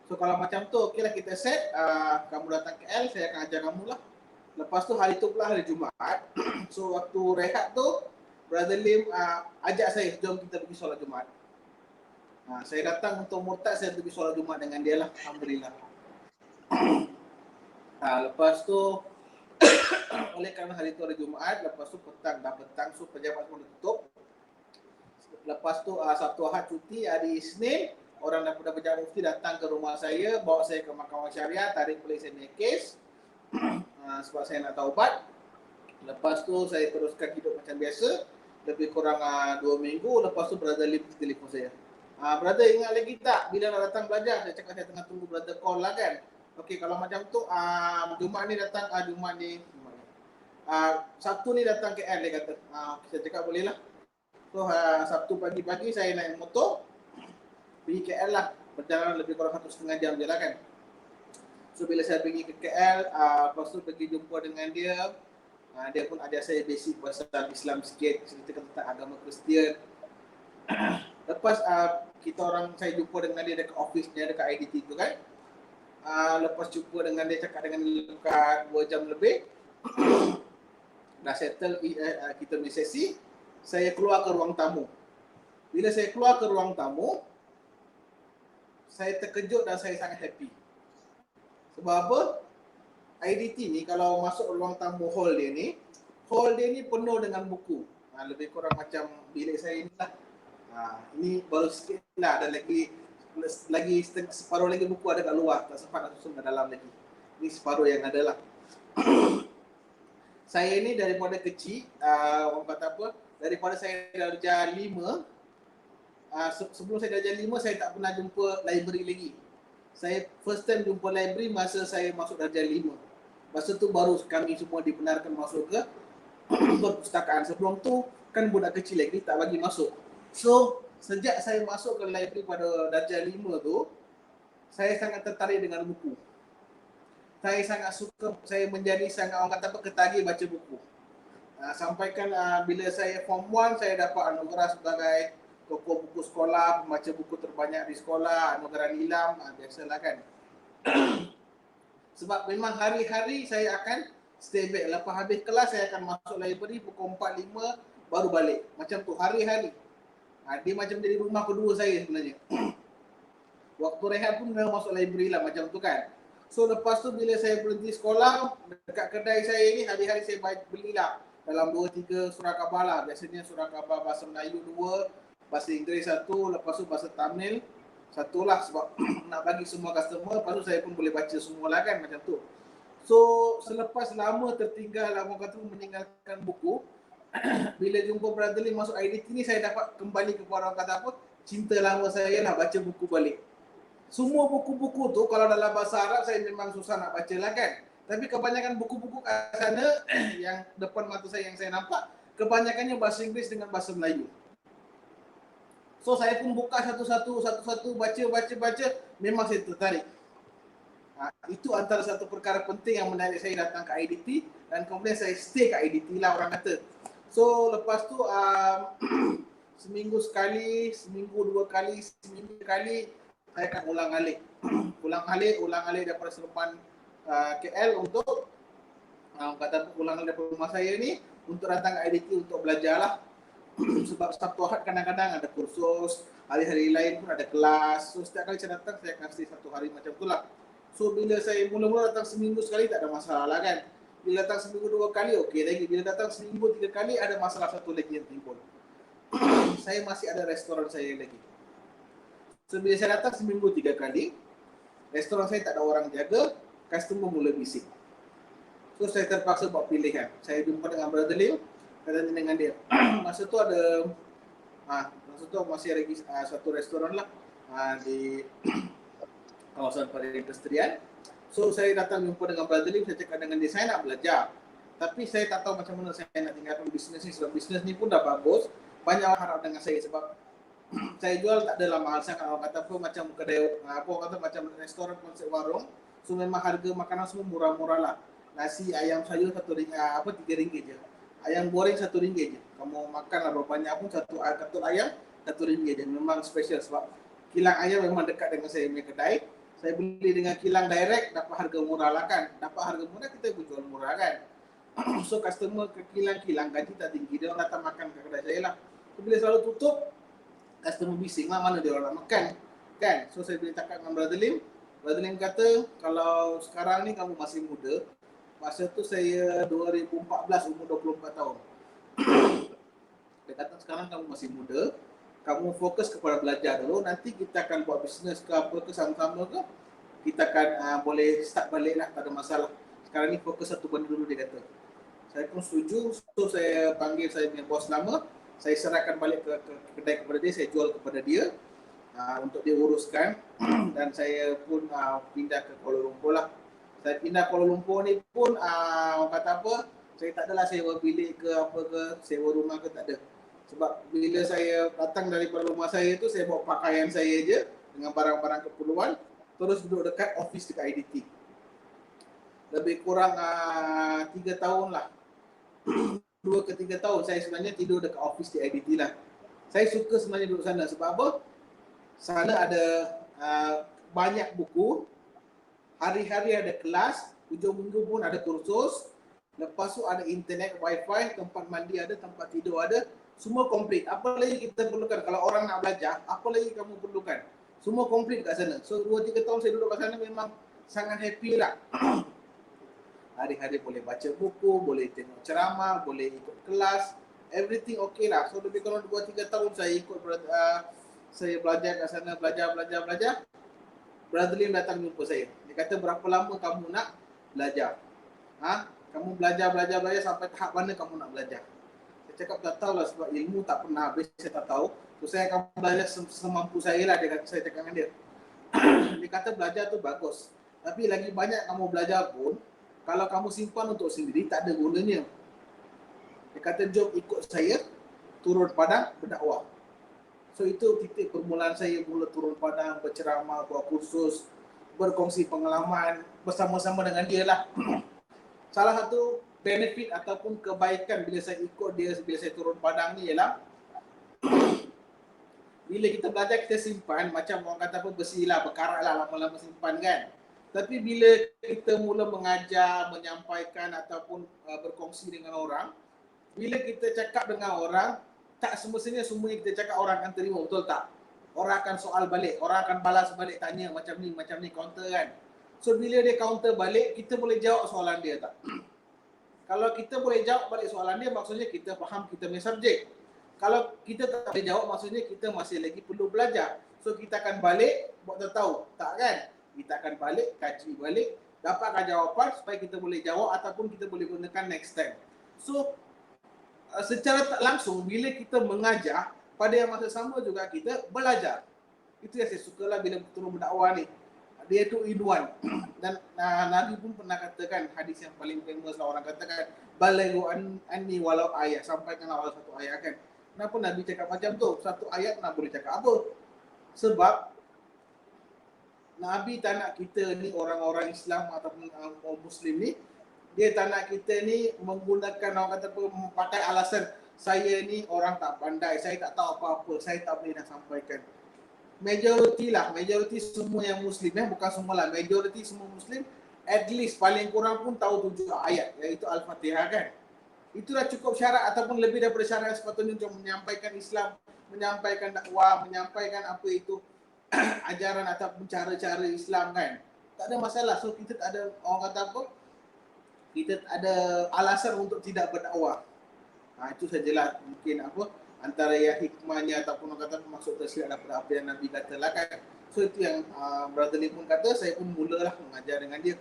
So kalau macam tu, okey lah kita set, kamu datang KL, saya akan ajar kamu lah. Lepas tu hari tu pula hari Jumaat. So waktu rehat tu, Brother Lim ajak saya, jom kita pergi solat Jumaat. Saya datang untuk murtad, saya pergi solat Jumaat dengan dia lah, alhamdulillah. Lepas tu oleh kerana hari tu hari Jumaat, lepas tu petang, so pejabat pun tutup. Lepas tu Sabtu Ahad cuti, hari Isnin orang daripada pejabat mufti datang ke rumah saya, bawa saya ke Mahkamah Syariah, tarik polis saya punya kes sebab saya nak taubat. Lepas tu saya teruskan hidup macam biasa, lebih kurang 2 minggu. Lepas tu Brother Lim telefon saya, brother ingat lagi tak bila nak datang belajar? Saya cakap saya tengah tunggu brother call lah kan. Okey, kalau macam tu Jumaat ni datang, Sabtu ni datang KL, dia kata. Saya cakap boleh lah. So Sabtu pagi-pagi saya naik motor pergi KL lah, perjalanan lebih kurang 1,5 jam je lah kan. So bila saya pergi ke KL, lepas tu pergi jumpa dengan dia, dia pun ajar saya basic pasal Islam sikit, ceritakan tentang agama Kristian. Lepas saya jumpa dengan dia dekat office dia, dekat IDT tu kan. Lepas jumpa dengan dia, cakap dengan dia dekat 2 jam lebih, dah settle kita punya sesi, saya keluar ke ruang tamu. Bila saya keluar ke ruang tamu, saya terkejut dan saya sangat happy. Sebab apa? IDT ni kalau masuk ruang tamu hall dia ni penuh dengan buku. Lebih kurang macam bilik saya ni lah. Ini baru sikit lah, ada lagi separuh lagi buku ada kat luar, tak sempat nak susun ke dalam lagi. Ini separuh yang ada lah. Saya ni daripada kecil, orang kata apa, daripada saya darjah 5, sebelum saya darjah 5 saya tak pernah jumpa library lagi. Saya first time jumpa library masa saya masuk darjah 5. Masa tu baru kami semua dibenarkan masuk ke perpustakaan. Sebelum tu kan budak kecil lagi, tak bagi masuk. So sejak saya masuk ke library pada darjah 5 tu, saya sangat tertarik dengan buku. Saya sangat suka, saya menjadi sangat, orang kata apa, ketagih baca buku. Sampaikan bila saya form 1, saya dapat anugerah sebagai tokoh buku sekolah, pembaca buku terbanyak di sekolah, anugerah Nilam, biasalah kan. Sebab memang hari-hari saya akan stay back. Lepas habis kelas saya akan masuk library pukul 4-5 baru balik. Macam tu hari-hari. Dia macam jadi rumah kedua saya sebenarnya. Waktu rehat pun memang masuk library lah macam tu kan. So lepas tu bila saya berhenti sekolah, dekat kedai saya ni hari-hari saya belilah dalam 2-3 surah khabar lah. Biasanya surah khabar bahasa Melayu 2, bahasa Inggeris 1, lepas tu bahasa Tamil 1 lah, sebab nak bagi semua customer, lepas tu saya pun boleh baca semua lah kan, macam tu. So selepas lama tertinggal, orang kata meninggalkan buku, bila jumpa Brother Lim masuk IDT ni, saya dapat kembali kepada orang kata apa, cinta lama saya lah, baca buku balik. Semua buku-buku tu kalau dalam bahasa Arab saya memang susah nak baca lah kan. Tapi kebanyakan buku-buku kat sana yang depan mata saya yang saya nampak, kebanyakannya bahasa Inggeris dengan bahasa Melayu. So saya pun buka satu-satu baca, memang saya tertarik. Itu antara satu perkara penting yang menarik saya datang ke IDT, dan kemudian saya stay ke IDT lah orang kata. So lepas tu seminggu sekali, seminggu 2 kali, seminggu sekali saya akan ulang alik daripada Seremban KL untuk kata ulang alik daripada rumah saya ni untuk datang ke IDT untuk belajar lah. Sebab Sabtu Ahad kadang-kadang ada kursus, hari-hari lain pun ada kelas. So setiap kali saya datang, saya akan stay 1 hari macam tu lah. So bila saya mula-mula datang seminggu sekali tak ada masalah lah kan. Bila datang seminggu 2 kali okey lagi. Bila datang seminggu 3 kali ada masalah satu lagi yang timbul. Saya masih ada restoran saya lagi. So bila saya datang seminggu 3 kali, restoran saya tak ada orang jaga, customer mula bising. So saya terpaksa buat pilihan. Saya jumpa dengan Brother Lim, kata dengan dia, masa tu masih lagi satu restoran lah di kawasan perindustrian. So saya datang jumpa dengan Brother Lim, saya cakap dengan dia, saya nak belajar, tapi saya tak tahu macam mana saya nak tinggalkan bisnes ni, sebab bisnes ni pun dah bagus, banyak orang harap dengan saya, sebab saya jual tak adalah mahal sangat, orang kata apa macam kedai, macam restoran konsep warung. So memang harga makanan semua murah-murah lah. Nasi ayam sayur RM3 je. Ayam goreng RM1 je. Kamu makan lah berapa banyak pun satu katut ayam RM1 je. Memang special sebab kilang ayam memang dekat dengan saya punya kedai. Saya beli dengan kilang direct, dapat harga murah lah kan. Dapat harga murah, kita jual murah kan. So customer ke kilang-kilang gaji tak tinggi, dia orang datang makan ke kedai saya lah. So, bila selalu tutup, customer bising lah, mana dia orang nak makan kan. So saya boleh cakap dengan Brother Lim. Brother Lim kata, kalau sekarang ni kamu masih muda, masa tu saya 2014, umur 24 tahun. Dia kata sekarang kamu masih muda, kamu fokus kepada belajar dulu, nanti kita akan buat bisnes ke apa ke sama-sama ke, kita akan boleh start balik lah, tak ada masalah. Sekarang ni fokus satu benda dulu, dia kata. Saya pun setuju, so saya panggil saya punya bos lama, saya serahkan balik ke kedai kepada dia, saya jual kepada dia untuk dia uruskan. Dan saya pun pindah ke Kuala Lumpur lah. Saya pindah Kuala Lumpur ni pun orang kata apa, saya tak adalah sewa bilik ke apa ke, sewa rumah ke, tak ada. Sebab bila saya datang daripada rumah saya tu, saya bawa pakaian saya je dengan barang-barang keperluan, terus duduk dekat office dekat IDT. Lebih kurang 3 tahun lah, 2 ke 3 tahun saya sebenarnya tidur dekat office di IDT lah. Saya suka sebenarnya duduk sana sebab apa? Sana ada banyak buku, hari-hari ada kelas, hujung minggu pun ada kursus, lepas tu ada internet, wifi, tempat mandi ada, tempat tidur ada, semua komplit. Apa lagi kita perlukan? Kalau orang nak belajar, apa lagi kamu perlukan? Semua komplit kat sana. So 2-3 tahun saya duduk kat sana memang sangat happy lah. Hari-hari boleh baca buku, boleh tengok ceramah, boleh ikut kelas, everything okay lah. So lebih kurang 2-3 tahun saya ikut, saya belajar kat sana, belajar. Brother Lim datang jumpa saya. Dia kata, berapa lama kamu nak belajar? Kamu belajar sampai tahap mana kamu nak belajar? Saya cakap tak tahulah sebab ilmu tak pernah habis, saya tak tahu. So saya akan belajar semampu saya lah, saya cakap dengan dia. Dia kata belajar tu bagus. Tapi lagi banyak kamu belajar pun, kalau kamu simpan untuk sendiri tak ada gunanya. Dia kata jom ikut saya turun padang berdakwah. So itu titik permulaan saya mula turun padang, berceramah, buat kursus, berkongsi pengalaman bersama-sama dengan dia lah. Salah satu benefit ataupun kebaikan bila saya ikut dia, bila saya turun padang ni ialah bila kita belajar kita simpan, macam orang kata apa, besi lah, berkarat lah, lama-lama simpan kan. Tapi bila kita mula mengajar, menyampaikan ataupun berkongsi dengan orang, bila kita cakap dengan orang, tak semestinya semua yang kita cakap orang akan terima, betul tak? Orang akan soal balik, orang akan balas balik, tanya macam ni, counter kan. So bila dia counter balik, kita boleh jawab soalan dia tak? Kalau kita boleh jawab balik soalan dia, maksudnya kita faham kita punya subjek. Kalau kita tak boleh jawab, maksudnya kita masih lagi perlu belajar. So kita akan balik, buat tahu, tak kan? Kita akan balik, kaji balik, dapatkan jawapan supaya kita boleh jawab ataupun kita boleh gunakan next time. So secara tak langsung bila kita mengajar, pada yang masa sama juga kita belajar. Itu yang saya sukalah bila turun berdakwah ni. Dia tu in one. Dan Nabi pun pernah katakan hadis yang paling famous lah, orang katakan balighu anni walau ayat, sampaikanlah walau satu ayat kan. Kenapa Nabi cakap macam tu? Satu ayat nak boleh cakap apa? Sebab Nabi tak nak kita ni orang-orang Islam ataupun orang Muslim ni, dia tak nak kita ni menggunakan orang kata apa, pakai alasan saya ni orang tak pandai, saya tak tahu apa-apa, saya tak boleh nak sampaikan. Majoriti semua yang Muslim, bukan semua lah, majoriti semua Muslim at least paling kurang pun tahu 7 ayat, iaitu Al-Fatihah kan. Itu dah cukup syarat ataupun lebih daripada syarat sepatutnya untuk menyampaikan Islam, menyampaikan dakwah, menyampaikan apa itu ajaran ataupun cara-cara Islam kan. Tak ada masalah. So kita tak ada, orang kata apa, kita tak ada alasan untuk tidak berdakwah. Itu sajalah mungkin apa antara yang hikmahnya ataupun orang kata maksud tersirat daripada apa yang Nabi katalah kan. So itu yang Brother Lim pun kata, saya pun mulalah mengajar dengan dia.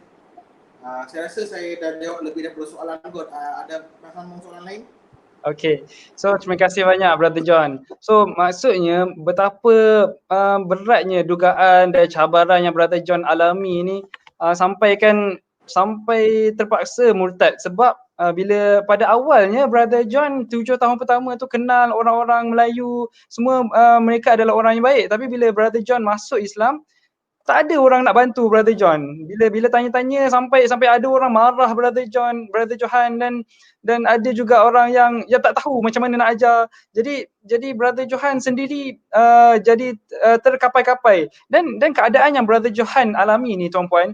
Saya rasa saya dah jawab lebih daripada soalan kot. Ada soalan lain? Okay, so terima kasih banyak Brother John. So maksudnya betapa beratnya dugaan dan cabaran yang Brother John alami ni sampai terpaksa murtad. Sebab bila pada awalnya Brother John 7 tahun pertama tu kenal orang-orang Melayu, semua mereka adalah orang yang baik. Tapi bila Brother John masuk Islam, tak ada orang nak bantu Brother John. Bila tanya-tanya sampai ada orang marah Brother Johan, dan ada juga orang yang tak tahu macam mana nak ajar. Jadi Brother Johan sendiri jadi terkapai-kapai. Dan keadaan yang Brother Johan alami ni tuan-puan,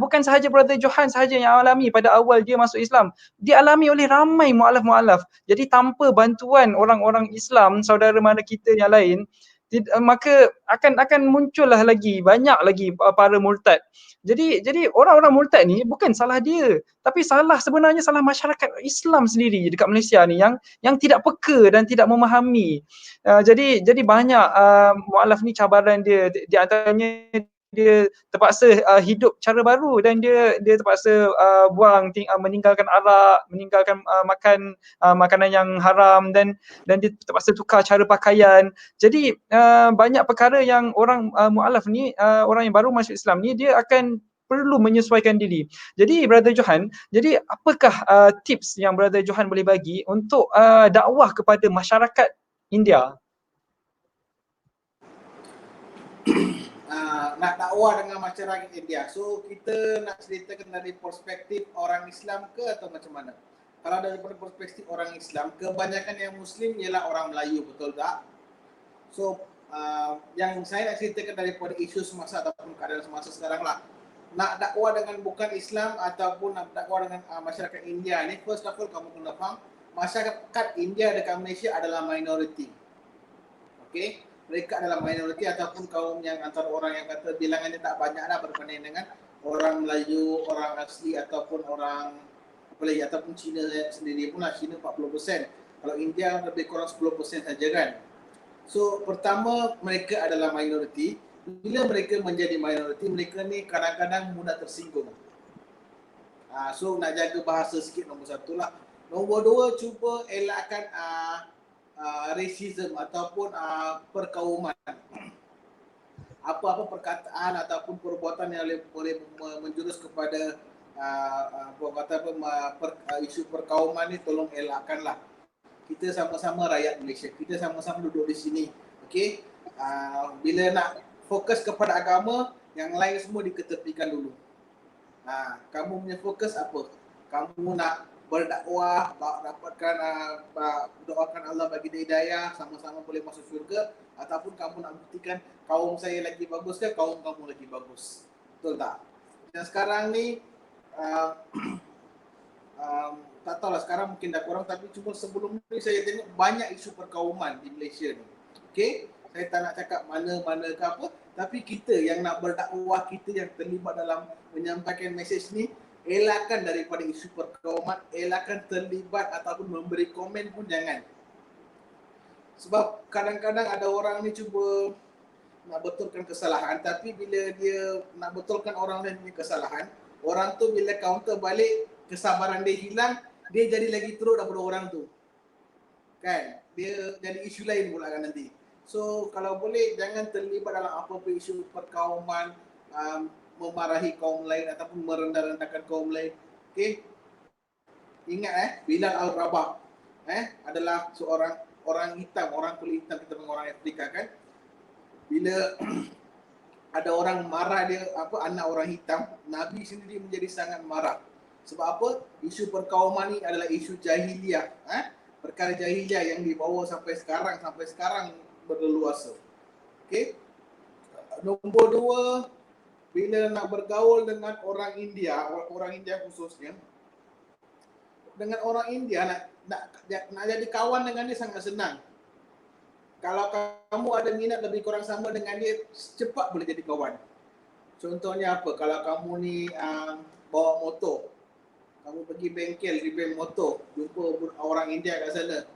bukan sahaja Brother Johan sahaja yang alami pada awal dia masuk Islam. Dialami oleh ramai mualaf-mualaf. Jadi tanpa bantuan orang-orang Islam, saudara mara kita yang lain, maka akan muncullah banyak lagi para murtad. Jadi orang-orang murtad ni bukan salah dia, tapi sebenarnya salah masyarakat Islam sendiri dekat Malaysia ni yang tidak peka dan tidak memahami. Jadi banyak mualaf ni cabaran dia, di antaranya dia terpaksa hidup cara baru, dan dia terpaksa meninggalkan arak, meninggalkan makan makanan yang haram, dan dia terpaksa tukar cara pakaian. Jadi banyak perkara yang orang mualaf ni, orang yang baru masuk Islam ni, dia akan perlu menyesuaikan diri. Jadi Brother Johan, jadi apakah tips yang Brother Johan boleh bagi untuk dakwah kepada masyarakat India? Nak dakwah dengan masyarakat India. So kita nak ceritakan dari perspektif orang Islam ke atau macam mana? Kalau daripada perspektif orang Islam, kebanyakan yang Muslim ialah orang Melayu, betul tak? So yang saya nak ceritakan daripada isu semasa ataupun keadaan semasa sekarang lah. Nak dakwah dengan bukan Islam ataupun nak dakwah dengan masyarakat India ni, first of all kamu kena faham, masyarakat India dekat Malaysia adalah minoriti. Okay? Mereka adalah minoriti ataupun kaum yang antara orang yang kata bilangannya tak banyak lah berbanding dengan orang Melayu, orang asli ataupun orang apa lagi, ataupun Cina sendiri pun lah, Cina 40%. Kalau India lebih kurang 10% saja kan. So pertama, mereka adalah minoriti. Bila mereka menjadi minoriti, mereka ni kadang-kadang mudah tersinggung. So nak jaga bahasa sikit, nombor satu lah. Nombor dua, cuba elakkan racism ataupun perkauman. Apa-apa perkataan ataupun perbuatan yang boleh menjurus kepada isu perkauman ni tolong elakkanlah. Kita sama-sama rakyat Malaysia, kita sama-sama duduk di sini. Okey? Bila nak fokus kepada agama, yang lain semua diketepikan dulu. Kamu punya fokus apa? Kamu nak berdakwah, dapatkan doakan Allah bagi dia hidayah, sama-sama boleh masuk syurga, ataupun kamu nak buktikan kaum saya lagi bagus ke kaum kamu lagi bagus. Betul tak? Dan sekarang ni tak tahulah sekarang mungkin dah kurang, tapi cuma sebelum ni saya tengok banyak isu perkauman di Malaysia ni. Okey, saya tak nak cakap mana-mana ke apa, tapi kita yang nak berdakwah, kita yang terlibat dalam menyampaikan mesej ni, elakkan daripada isu perkauman, elakkan terlibat ataupun memberi komen pun jangan. Sebab kadang-kadang ada orang ni cuba nak betulkan kesalahan, tapi bila dia nak betulkan orang lain punya kesalahan, orang tu bila counter balik, kesabaran dia hilang, dia jadi lagi teruk daripada orang tu. Kan? Dia jadi isu lain pula kan nanti. So kalau boleh jangan terlibat dalam apa-apa isu perkauman, memarahi kaum lain ataupun merendah-rendahkan kaum lain. Okey. Ingat Bilal Al-Rabah adalah seorang orang hitam, orang kulit hitam, kita panggil orang Afrika kan. Bila ada orang marah dia anak orang hitam, Nabi sendiri menjadi sangat marah. Sebab apa? Isu perkauman ni adalah isu jahiliah. Perkara jahiliah yang dibawa sampai sekarang berleluasa. Okey. Nombor dua, bila nak bergaul dengan orang India khususnya, dengan orang India nak jadi kawan dengan dia sangat senang. Kalau kamu ada minat lebih kurang sama dengan dia, cepat boleh jadi kawan. Contohnya apa? Kalau kamu ni bawa motor, kamu pergi bengkel, repair motor, jumpa orang India kat sana,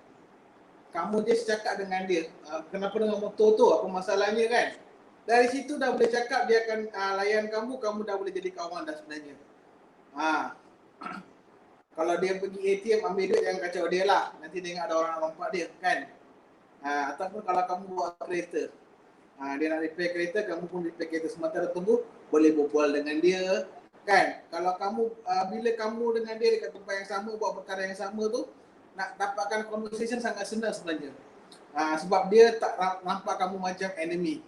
kamu just cakap dengan dia, kenapa dengan motor tu, apa masalahnya kan? Dari situ dah boleh cakap, dia akan layan kamu dah boleh jadi kawan dah sebenarnya. Kalau dia pergi ATM ambil duit, jangan kacau dia lah, nanti dia ingat ada orang nak rompak dia kan. Ataupun kalau kamu bawa kereta, dia nak repair kereta, kamu pun repair kereta, sementara tunggu boleh berbual dengan dia kan. Kalau kamu bila kamu dengan dia dekat tempat yang sama, buat perkara yang sama tu, nak dapatkan conversation sangat senang sebenarnya. Sebab dia tak nampak kamu macam enemy.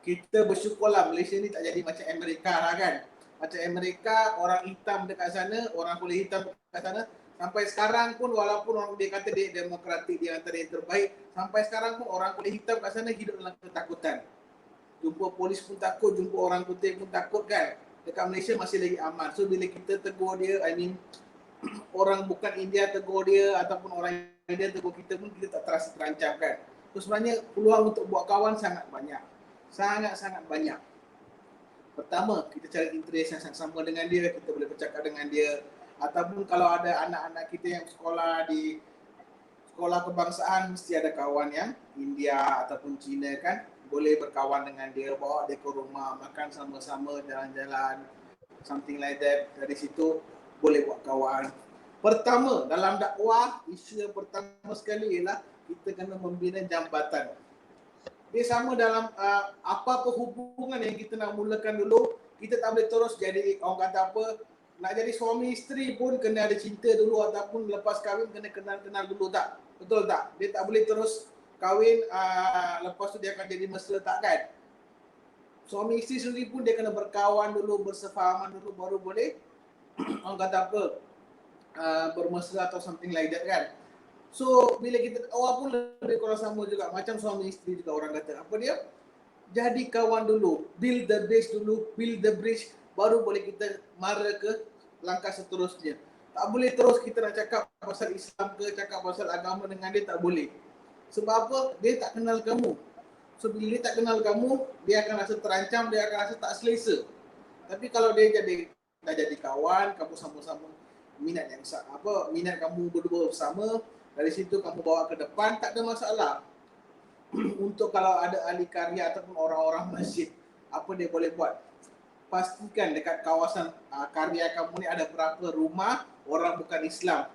Kita bersyukurlah Malaysia ni tak jadi macam Amerika lah kan. Macam Amerika, orang hitam dekat sana, orang kulit hitam dekat sana, sampai sekarang pun walaupun orang dia kata dia demokratik, dia antara yang terbaik, sampai sekarang pun orang kulit hitam kat sana hidup dalam ketakutan. Jumpa polis pun takut, jumpa orang putih pun takut kan. Dekat Malaysia masih lagi aman. So bila kita tegur dia, orang bukan India tegur dia ataupun orang India tegur kita pun kita tak terasa terancam kan. So sebenarnya peluang untuk buat kawan sangat banyak. Sangat-sangat banyak. Pertama, kita cari interest yang sama dengan dia, kita boleh bercakap dengan dia. Ataupun kalau ada anak-anak kita yang sekolah di sekolah kebangsaan, mesti ada kawan yang India ataupun Cina kan. Boleh berkawan dengan dia, bawa dia ke rumah, makan sama-sama, jalan-jalan, something like that. Dari situ boleh buat kawan. Pertama, dalam dakwah, isu yang pertama sekali ialah kita kena membina jambatan. Dia sama dalam apa-apa hubungan yang kita nak mulakan dulu, kita tak boleh terus jadi, orang kata apa, nak jadi suami isteri pun kena ada cinta dulu, ataupun lepas kahwin kena kenal-kenal dulu tak. Betul tak? Dia tak boleh terus kahwin lepas tu dia akan jadi mesra, tak kan? Suami isteri sendiri pun dia kena berkawan dulu, bersefahaman dulu baru boleh orang kata apa, bermesra atau something like that kan. So bila kita awal pun lebih kurang sama juga, macam suami isteri juga orang kata. Apa dia? Jadi kawan dulu, build the base dulu, build the bridge, baru boleh kita mara ke langkah seterusnya. Tak boleh terus kita nak cakap pasal Islam ke, cakap pasal agama dengan dia, tak boleh. Sebab apa? Dia tak kenal kamu. So bila dia tak kenal kamu, dia akan rasa terancam, dia akan rasa tak selesa. Tapi kalau dia dah jadi kawan, kamu sama-sama minat yang minat kamu berdua bersama, dari situ kamu bawa ke depan, tak ada masalah. Untuk kalau ada ahli karya ataupun orang-orang masjid, apa dia boleh buat? Pastikan dekat kawasan karya kamu ni ada berapa rumah orang bukan Islam,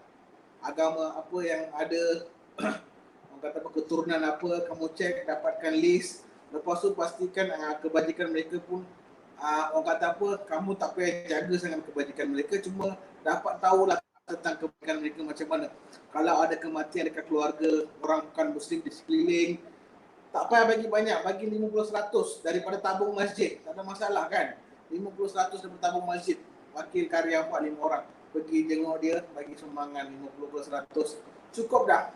agama apa yang ada, orang kata apa, keturunan apa, kamu cek, dapatkan list. Lepas tu pastikan kebajikan mereka pun, orang kata apa, kamu tak payah jaga sangat kebajikan mereka, cuma dapat tahulah tentang kebajikan mereka macam mana. Kalau ada kematian dekat keluarga orang bukan Muslim di sekeliling, tak payah bagi banyak, bagi 50-100 daripada tabung masjid, tak ada masalah kan. 50-100 daripada tabung masjid, wakil karya 4-5 orang, pergi tengok dia, bagi sumbangan 50-100, cukup dah.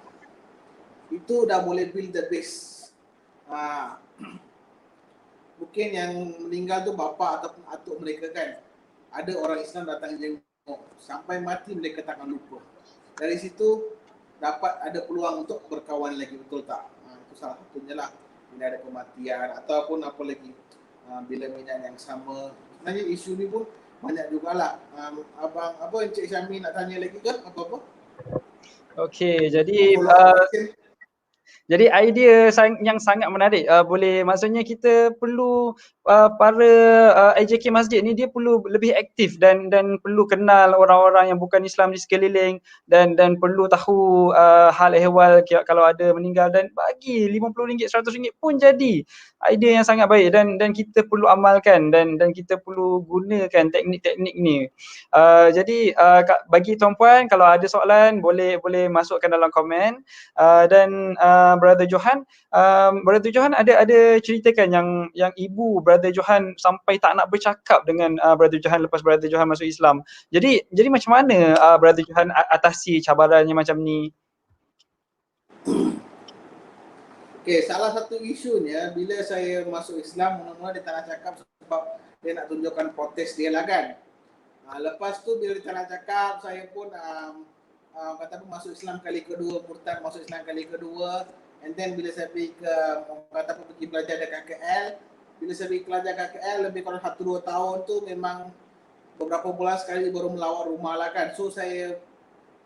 Itu dah boleh build the base. Mungkin yang meninggal tu bapa ataupun atuk mereka kan, ada orang Islam datang jenguk, sampai mati mereka takkan lupa. Dari situ dapat ada peluang untuk berkawan lagi, betul tak? Itu salah satunya lah, bila ada kematian ataupun apa lagi, bila minat yang sama. Sebenarnya isu ni pun banyak jugalah. Abang apa Encik Syami nak tanya lagi ke apa-apa? Okey, jadi idea yang sangat menarik. Boleh, maksudnya kita perlu para AJK masjid ni dia perlu lebih aktif dan perlu kenal orang-orang yang bukan Islam di sekeliling dan perlu tahu hal ehwal kalau ada meninggal, dan bagi RM50, RM100 pun jadi idea yang sangat baik, dan kita perlu amalkan dan kita perlu gunakan teknik-teknik ni. Jadi bagi tuan-puan kalau ada soalan boleh masukkan dalam komen. Dan Brother Johan, ada ceritakan yang ibu Brother Johan sampai tak nak bercakap dengan Brother Johan lepas Brother Johan masuk Islam. Jadi macam mana Brother Johan atasi cabarannya macam ni? Okay, salah satu isunya bila saya masuk Islam, mula-mula dia tak nak cakap sebab dia nak tunjukkan protes dia lah kan. Lepas tu bila dia tak nak cakap, saya pun kata apa, masuk Islam kali kedua, murtad masuk Islam kali kedua. And then bila saya pergi ke, kata apa, pergi belajar dekat KL, bila saya pergi belajar dekat KL lebih kurang 1-2 tahun tu memang beberapa bulan sekali baru melawat rumah lah kan. So saya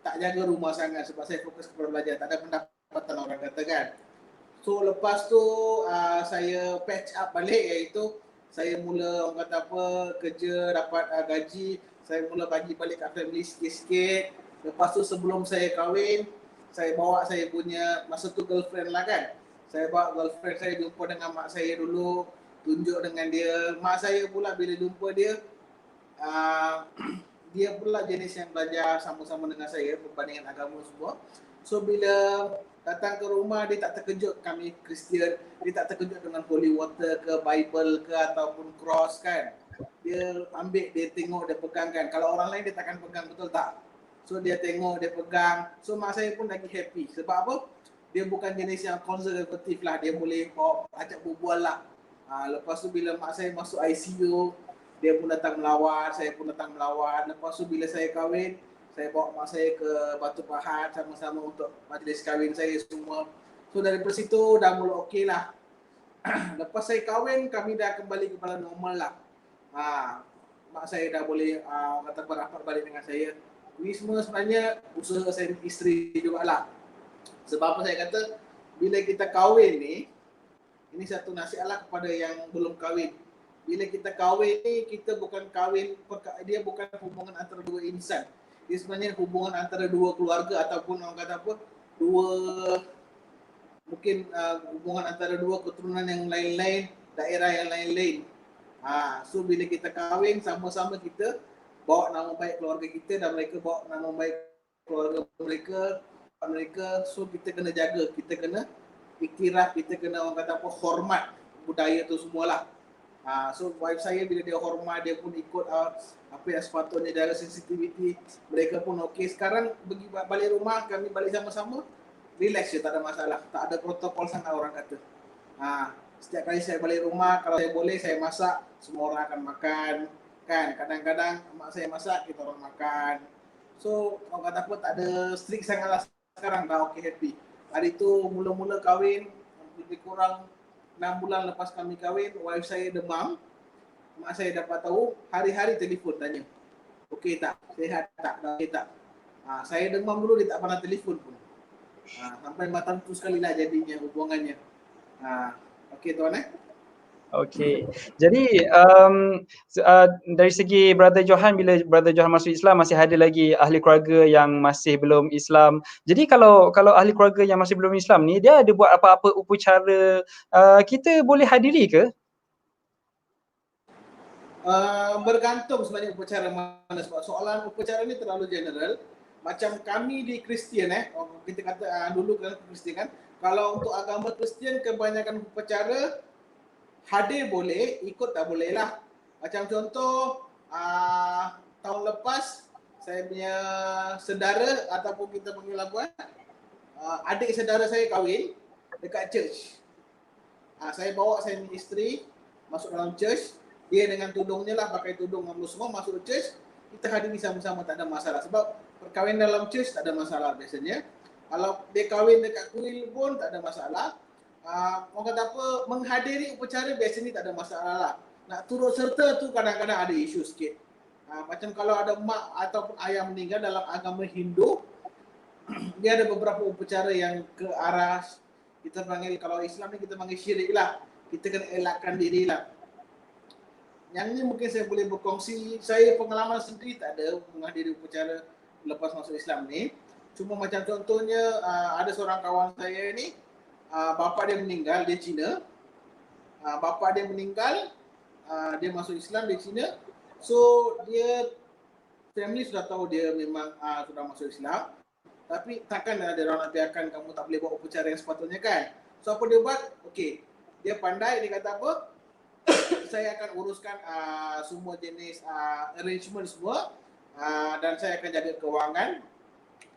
tak jaga rumah sangat sebab saya fokus kepada belajar, tak ada pendapatan orang kata kan. So lepas tu saya patch up balik, iaitu saya mula orang kata apa, kerja dapat gaji, saya mula bagi balik kat family sikit-sikit. Lepas tu sebelum saya kahwin, saya bawa saya punya, masa tu girlfriend lah kan, saya bawa girlfriend saya jumpa dengan mak saya dulu, tunjuk dengan dia. Mak saya pula bila jumpa dia, dia pula jenis yang belajar sama-sama dengan saya, perbandingan agama semua. So bila datang ke rumah, dia tak terkejut kami Kristian, dia tak terkejut dengan holy water ke, Bible ke ataupun cross kan. Dia ambil, dia tengok, dia pegang kan. Kalau orang lain dia takkan pegang, betul tak? So dia tengok, dia pegang. So mak saya pun lagi happy. Sebab apa? Dia bukan jenis yang konservatif lah, dia boleh ajak berbual lah. Lepas tu bila mak saya masuk ICU, dia pun datang melawat, saya pun datang melawat. Lepas tu bila saya kahwin, saya bawa mak saya ke Batu Pahat sama-sama untuk majlis kahwin saya semua. So dari situ dah mula okey lah. Lepas saya kahwin, kami dah kembali kepada normal lah. Mak saya dah boleh kata rapat balik dengan saya. Ini semua sebenarnya usaha saya isteri jugalah. Sebab apa saya kata, bila kita kahwin ni, ini satu nasihat lah kepada yang belum kahwin. Bila kita kahwin ni, kita bukan kahwin, dia bukan hubungan antara dua insan. Dia sebenarnya hubungan antara dua keluarga ataupun orang kata apa, mungkin hubungan antara dua keturunan yang lain-lain, daerah yang lain-lain. So bila kita kahwin, sama-sama kita bawa nama baik keluarga kita dan mereka bawa nama baik keluarga mereka. mereka, so kita kena jaga, kita kena iktiraf, kita kena orang kata apa, hormat budaya tu semualah. So wife saya bila dia hormat, dia pun ikut apa yang sepatutnya, jaga sensitivity, mereka pun okey. Sekarang pergi balik rumah, kami balik sama-sama, relax je, tak ada masalah, tak ada protokol sangat orang kata. Setiap kali saya balik rumah, kalau saya boleh saya masak, semua orang akan makan kan. Kadang-kadang mak saya masak, kita orang makan. So orang kata apa, tak ada strict sangat lah sekarang, dah okey, happy. Hari tu mula-mula kahwin, lebih kurang 6 bulan lepas kami kahwin, wife saya demam. Mak saya dapat tahu, hari-hari telefon tanya, okey tak, sihat tak, dah okey tak. Saya demam dulu, dia tak pernah telefon pun. Sampai matang tu sekali lah jadinya hubungannya. Okey tuan Okey. Jadi dari segi Brother Johan, bila Brother Johan masuk Islam, masih ada lagi ahli keluarga yang masih belum Islam. Jadi kalau ahli keluarga yang masih belum Islam ni, dia ada buat apa-apa upacara, kita boleh hadiri ke? Bergantung sebenarnya upacara mana, sebab soalan upacara ni terlalu general. Macam kami di Kristian kita kata dulu kan Kristian kan, kalau untuk agama Kristian kebanyakan upacara hadir boleh, ikut tak boleh lah. Macam contoh tahun lepas saya punya saudara ataupun kita panggil apa, adik saudara saya kahwin dekat church. Saya bawa saya punya isteri masuk dalam church, dia dengan tudungnya lah, pakai tudung semua masuk church, kita hadiri sama-sama, tak ada masalah. Sebab perkahwinan dalam church tak ada masalah biasanya. Kalau dia kahwin dekat kuil pun tak ada masalah. Orang kata apa, menghadiri upacara biasanya tak ada masalah lah. Nak turut serta tu kadang-kadang ada isu sikit. Macam kalau ada mak ataupun ayah meninggal dalam agama Hindu, dia ada beberapa upacara yang ke arah, kita panggil, kalau Islam ni kita panggil syirik lah. Kita kena elakkan diri lah. Yang ni mungkin saya boleh berkongsi, saya pengalaman sendiri tak ada menghadiri upacara lepas masuk Islam ni. Cuma macam contohnya, ada seorang kawan saya ni, bapa dia meninggal, dia Cina. Bapa dia meninggal, dia masuk Islam, dia Cina. So dia, family sudah tahu dia memang sudah masuk Islam. Tapi takkan ada orang nak biarkan kamu tak boleh buat upacara yang sepatutnya kan. So apa dia buat? Okey, dia pandai, dia kata apa, saya akan uruskan semua jenis arrangement semua, dan saya akan jaga kewangan,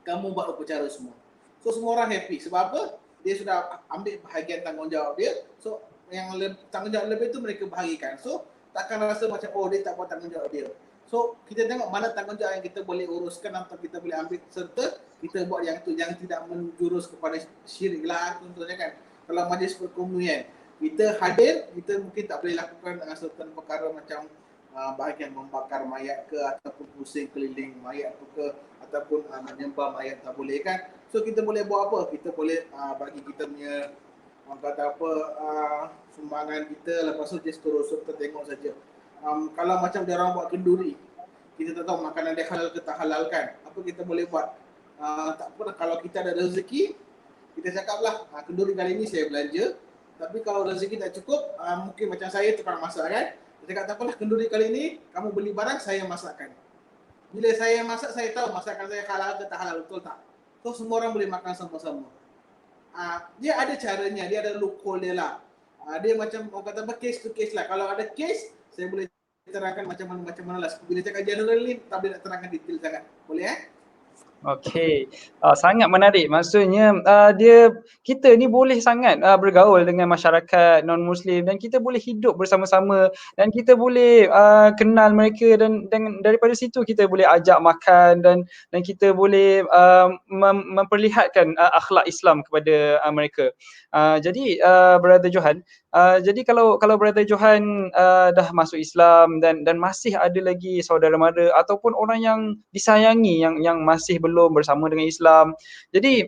kamu buat upacara semua. So semua orang happy. Sebab apa? Dia sudah ambil bahagian tanggungjawab dia. So yang tanggungjawab lebih tu mereka bahagikan. So takkan rasa macam oh dia tak buat tanggungjawab dia. So kita tengok mana tanggungjawab yang kita boleh uruskan atau kita boleh ambil serta kita buat yang tu, yang tidak menjurus kepada syirik lah contohnya kan. Kalau majlis perkahwinan kita hadir, kita mungkin tak boleh lakukan certain perkara macam bahagian membakar mayat ke, ataupun pusing keliling mayat tu ke, ataupun menyembah mayat, tak boleh kan. So kita boleh buat apa? Kita boleh bagi kita punya orang kata apa, sumbangan kita, lepas tu just terus kita tengok saja. Kalau macam dia orang buat kenduri, kita tak tahu makanan dia halal ke tak halal kan, apa kita boleh buat? Tak apa, kalau kita ada rezeki, kita cakaplah kenduri kali ni saya belanja. Tapi kalau rezeki tak cukup, mungkin macam saya tukang masak kan, saya cakap tak apalah, kenduri kali ni kamu beli barang, saya masakkan. Bila saya masak, saya tahu masakan saya halal ke tak halal, betul tak? So semua orang boleh makan sama-sama. Dia ada caranya, dia ada loophole dia lah. Dia macam orang kata apa, case to case lah. Kalau ada case, saya boleh terangkan macam mana lah. Bila cakap general ni, tak boleh nak terangkan detail sangat. Boleh Okey, sangat menarik. Maksudnya kita ni boleh sangat bergaul dengan masyarakat non-Muslim dan kita boleh hidup bersama-sama dan kita boleh kenal mereka dan daripada situ kita boleh ajak makan dan kita boleh memperlihatkan akhlak Islam kepada mereka. Jadi Brother Johan, jadi kalau Brother Johan dah masuk Islam dan masih ada lagi saudara mara ataupun orang yang disayangi yang masih belum bersama dengan Islam. Jadi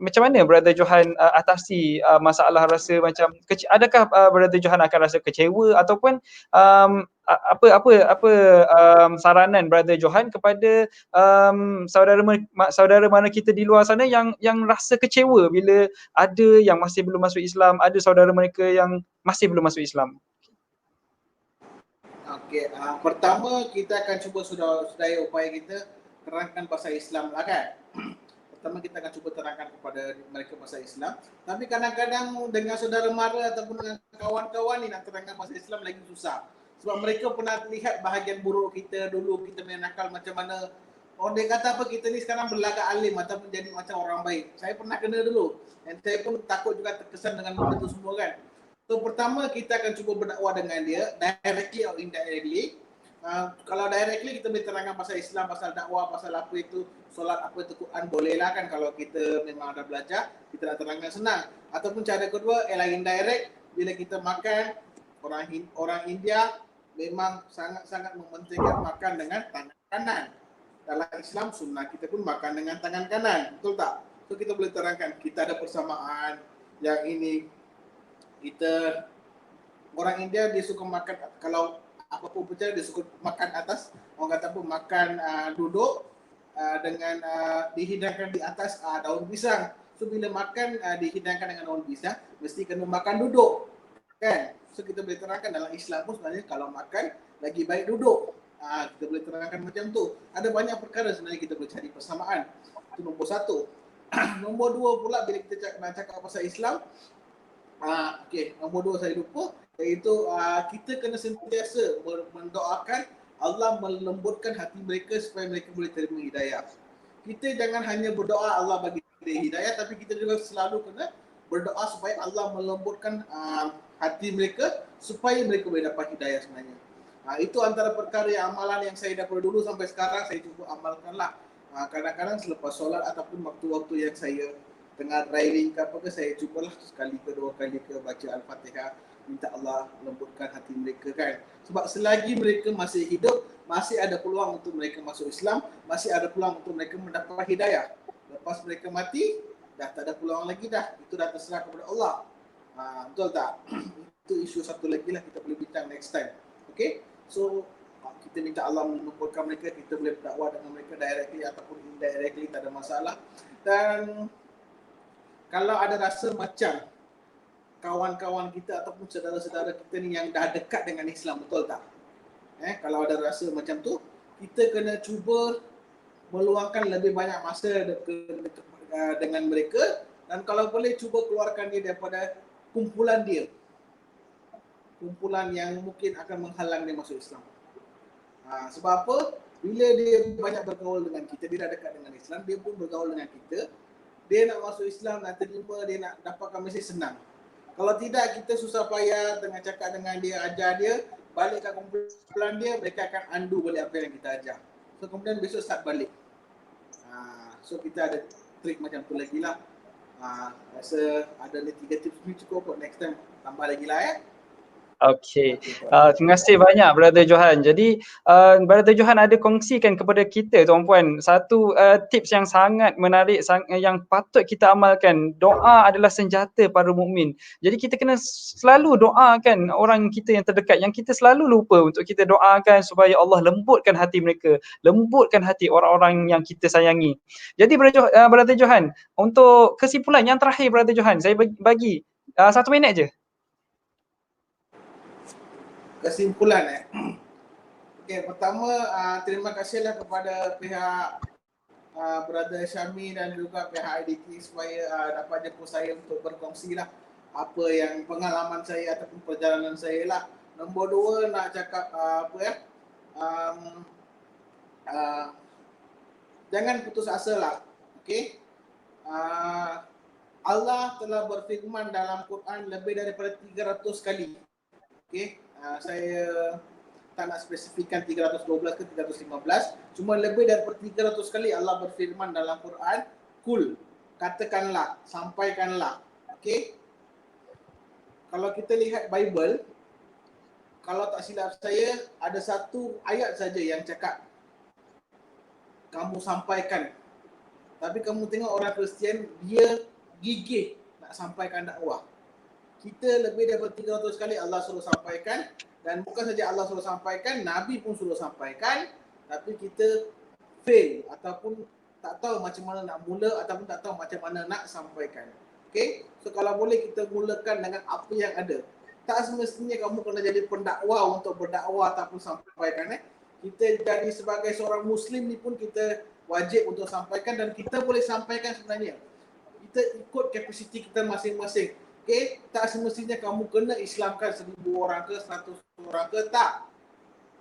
macam mana Brother Johan atasi masalah rasa macam adakah Brother Johan akan rasa kecewa ataupun apa saranan Brother Johan kepada saudara mana kita di luar sana yang rasa kecewa bila ada yang masih belum masuk Islam, ada saudara mereka yang masih belum masuk Islam? Okey, pertama kita akan cuba sudahi upaya kita terangkan pasal Islam lah kan. pertama kita akan cuba terangkan kepada mereka pasal Islam. Tapi kadang-kadang dengan saudara mara ataupun dengan kawan-kawan ni nak terangkan pasal Islam lagi susah. Sebab mereka pernah lihat bahagian buruk kita dulu, kita main nakal macam mana. Orang dia kata apa, kita ni sekarang berlagak alim ataupun jadi macam orang baik. Saya pernah kena dulu. Dan saya pun takut juga terkesan dengan benda tu semua kan. So pertama kita akan cuba berdakwah dengan dia, directly or indirectly. Kalau directly kita boleh terangkan pasal Islam, pasal dakwah, pasal apa itu solat, apa itu Quran, bolehlah kan kalau kita memang ada belajar, kita nak terangkan senang. Ataupun cara kedua ialah indirect, bila kita makan, orang India memang sangat-sangat mementingkan makan dengan tangan kanan. Dalam Islam sunnah kita pun makan dengan tangan kanan, betul tak? So kita boleh terangkan kita ada persamaan yang ini. Kita orang India dia suka makan, kalau apa-apa percaya dia suka makan atas, orang kata pun makan duduk dengan dihidangkan di atas daun pisang. So bila makan dihidangkan dengan daun pisang, mesti kena makan duduk kan. So kita boleh terangkan dalam Islam pun sebenarnya kalau makan lagi baik duduk. Kita boleh terangkan macam tu. Ada banyak perkara sebenarnya kita boleh cari persamaan. Itu nombor satu. Nombor dua pula bila kita nak cakap pasal Islam, nombor dua saya lupa, iaitu kita kena sentiasa mendoakan Allah melembutkan hati mereka supaya mereka boleh terima hidayah. Kita jangan hanya berdoa Allah bagi hidayah, tapi kita juga selalu kena berdoa supaya Allah melembutkan hati mereka supaya mereka boleh dapat hidayah sebenarnya. Itu antara perkara amalan yang saya daripada dulu sampai sekarang saya cuba amalkanlah. Kadang-kadang selepas solat ataupun waktu-waktu yang saya tengah driving ke apa ke, saya cubalah sekali ke dua kali ke baca Al-Fatihah, minta Allah lembutkan hati mereka kan. Sebab selagi mereka masih hidup, masih ada peluang untuk mereka masuk Islam, masih ada peluang untuk mereka mendapat hidayah. Lepas mereka mati, dah tak ada peluang lagi dah. Itu dah terserah kepada Allah. Betul tak? Itu isu satu lagi lah, kita boleh bincang next time. Okay? So, kita minta Allah melembutkan mereka, kita boleh berdakwah dengan mereka directly ataupun indirectly, tak ada masalah. Dan kalau ada rasa macam kawan-kawan kita ataupun saudara-saudara kita ni yang dah dekat dengan Islam, betul tak? Kalau ada rasa macam tu, kita kena cuba meluangkan lebih banyak masa dengan mereka, dan kalau boleh cuba keluarkan dia daripada kumpulan dia. Kumpulan yang mungkin akan menghalang dia masuk Islam. Sebab apa? Bila dia banyak bergaul dengan kita, dia dah dekat dengan Islam, dia pun bergaul dengan kita, dia nak masuk Islam, nak terima, dia nak dapatkan mesej senang. Kalau tidak, kita susah payah tengah cakap dengan dia, ajar dia, balik ke kumpulan dia, mereka akan undo balik apa yang kita ajar. So kemudian besok start balik. So kita ada trik macam tu lagi lah. Rasa ada 3 tips ni cukup buat next time, tambah lagi lah ya. Okey. Terima kasih banyak Brother Johan. Jadi Brother Johan ada kongsikan kepada kita tuan-puan satu tips yang sangat menarik, yang patut kita amalkan. Doa adalah senjata para mukmin. Jadi kita kena selalu doakan orang kita yang terdekat, yang kita selalu lupa untuk kita doakan supaya Allah lembutkan hati mereka, lembutkan hati orang-orang yang kita sayangi. Jadi Brother Johan, untuk kesimpulan yang terakhir Brother Johan, saya bagi 1 minit je. Kesimpulan Okay, pertama terima kasihlah kepada pihak Brother Syami dan juga pihak IDT supaya dapat jemput saya untuk berkongsi lah apa yang pengalaman saya ataupun perjalanan saya lah. Nombor 2 nak cakap jangan putus asa lah. Okay? Allah telah berfirman dalam Quran lebih daripada 300 kali. Okay? Saya tak nak spesifikkan 312 ke 315, cuma lebih daripada 300 kali Allah berfirman dalam Quran, kul, katakanlah, sampaikanlah. Okay? Kalau kita lihat Bible, kalau tak silap saya, ada satu ayat saja yang cakap kamu sampaikan. Tapi kamu tengok orang Kristian, dia gigih nak sampaikan dakwah. Kita lebih daripada 300 kali Allah suruh sampaikan, dan bukan saja Allah suruh sampaikan, Nabi pun suruh sampaikan, tapi kita fail ataupun tak tahu macam mana nak mula ataupun tak tahu macam mana nak sampaikan. Okay? So kalau boleh kita mulakan dengan apa yang ada. Tak semestinya kamu kena jadi pendakwa untuk berdakwah ataupun sampaikan. Kita jadi sebagai seorang Muslim ni pun kita wajib untuk sampaikan dan kita boleh sampaikan sebenarnya. Kita ikut kapasiti kita masing-masing. Okay? Tak semestinya kamu kena Islamkan 1000 orang ke 100 orang ke, tak.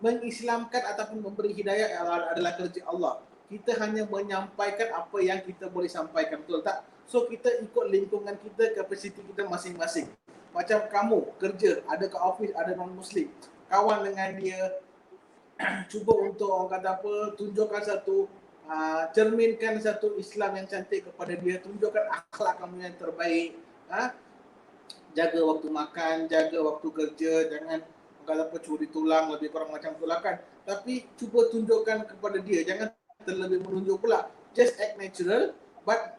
Mengislamkan ataupun memberi hidayah adalah kerja Allah. Kita hanya menyampaikan apa yang kita boleh sampaikan, betul tak? So kita ikut lingkungan kita, kapasiti kita masing-masing. Macam kamu kerja, ada ke office, ada non-Muslim, kawan dengan dia, cuba untuk orang kata apa, tunjukkan satu cerminkan satu Islam yang cantik kepada dia, tunjukkan akhlak kamu yang terbaik. Jaga waktu makan, jaga waktu kerja, jangan kata apa curi tulang, lebih kurang macam itulah kan. Tapi cuba tunjukkan kepada dia, jangan terlebih menunjuk pula. Just act natural, but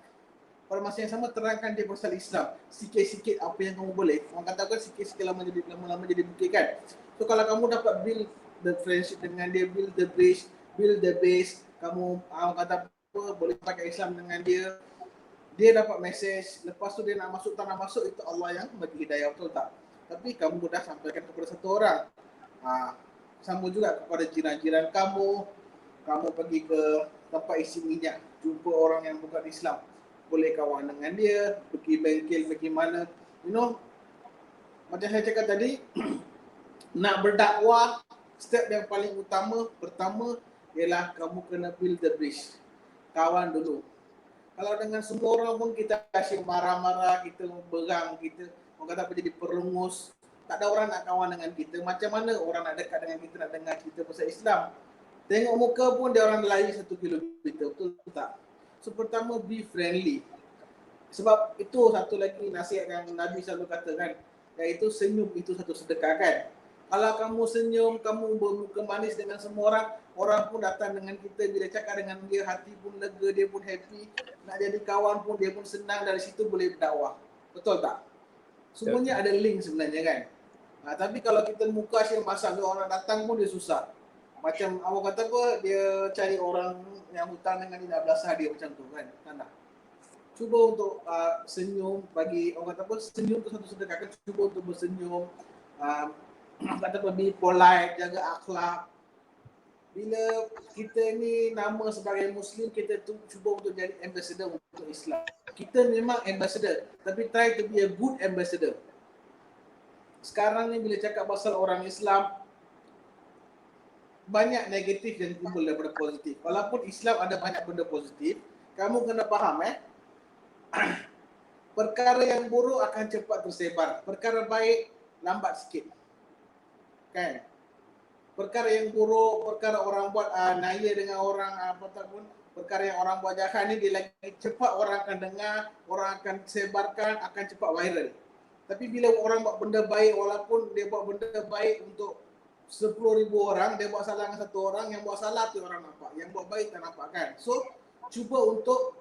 pada masa yang sama terangkan dia pasal Islam. Sikit-sikit apa yang kamu boleh. Orang katakan sikit-sikit lama-lama jadi bukit kan. So kalau kamu dapat build the friendship dengan dia, build the bridge, build the base, kamu orang kata apa, boleh pakai Islam dengan dia, dia dapat mesej, lepas tu dia nak masuk tak nak masuk, itu Allah yang bagi hidayah, betul tak? Tapi kamu mudah sampaikan kepada satu orang. Sama juga kepada jiran-jiran kamu, kamu pergi ke tempat isi minyak, jumpa orang yang bukan Islam, boleh kawan dengan dia, pergi bengkel, pergi mana, you know, macam saya cakap tadi, nak berdakwah, step yang paling utama, pertama, ialah kamu kena build the bridge. Kawan dulu. Kalau dengan semua orang pun kita asyik marah-marah, kita berang, kita orang kata apa jadi perungus, tak ada orang nak kawan dengan kita. Macam mana orang nak dekat dengan kita, nak dengar kita pasal Islam? Tengok muka pun dia orang lari 1 kilometer, betul tak? So pertama, be friendly. Sebab itu satu lagi nasihat yang Nabi selalu katakan, iaitu senyum itu satu sedekah kan. Kalau kamu senyum, kamu bermuka manis dengan semua orang, orang pun datang dengan kita, bila cakap dengan dia, hati pun lega, dia pun happy, nak jadi kawan pun dia pun senang, dari situ boleh berdakwah. Betul tak? Semuanya ada link sebenarnya kan. Tapi kalau kita muka asyik masak, orang datang pun dia susah. Macam awak kata apa, dia cari orang yang hutang dengan dia nak belasah dia macam tu kan. Tak. Cuba untuk senyum, bagi orang kata apa, senyum tu satu sedekah kan. Cuba untuk bersenyum, kata apa, be polite, jaga akhlak. Bila kita ni nama sebagai Muslim, kita tu cuba untuk jadi ambassador untuk Islam. Kita memang ambassador, tapi try to be a good ambassador. Sekarang ni bila cakap pasal orang Islam, banyak negatif yang timbul daripada positif. Walaupun Islam ada banyak benda positif, kamu kena faham perkara yang buruk akan cepat tersebar, perkara baik lambat sikit. Kan? Perkara yang buruk, perkara orang buat naya dengan orang apa tak pun, perkara yang orang buat jahat ni, dia lagi cepat orang akan dengar, orang akan sebarkan, akan cepat viral. Tapi bila orang buat benda baik, walaupun dia buat benda baik untuk 10,000 orang, dia buat salah dengan satu orang, yang buat salah tu orang nampak, yang buat baik tak nampak kan. So cuba untuk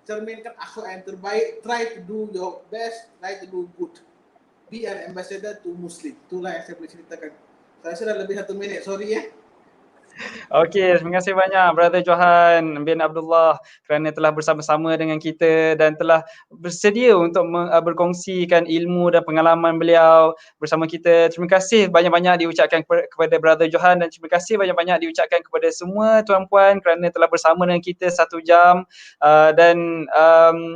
cerminkan akhlak yang terbaik, try to do your best, try to do good, be an ambassador to Muslim. Itulah yang saya boleh ceritakan. Saya rasa dah lebih 1 minit, sorry Okey, terima kasih banyak Brother Johan bin Abdullah kerana telah bersama-sama dengan kita dan telah bersedia untuk berkongsikan ilmu dan pengalaman beliau bersama kita. Terima kasih banyak-banyak diucapkan kepada Brother Johan dan terima kasih banyak-banyak diucapkan kepada semua tuan-puan kerana telah bersama dengan kita 1 jam dan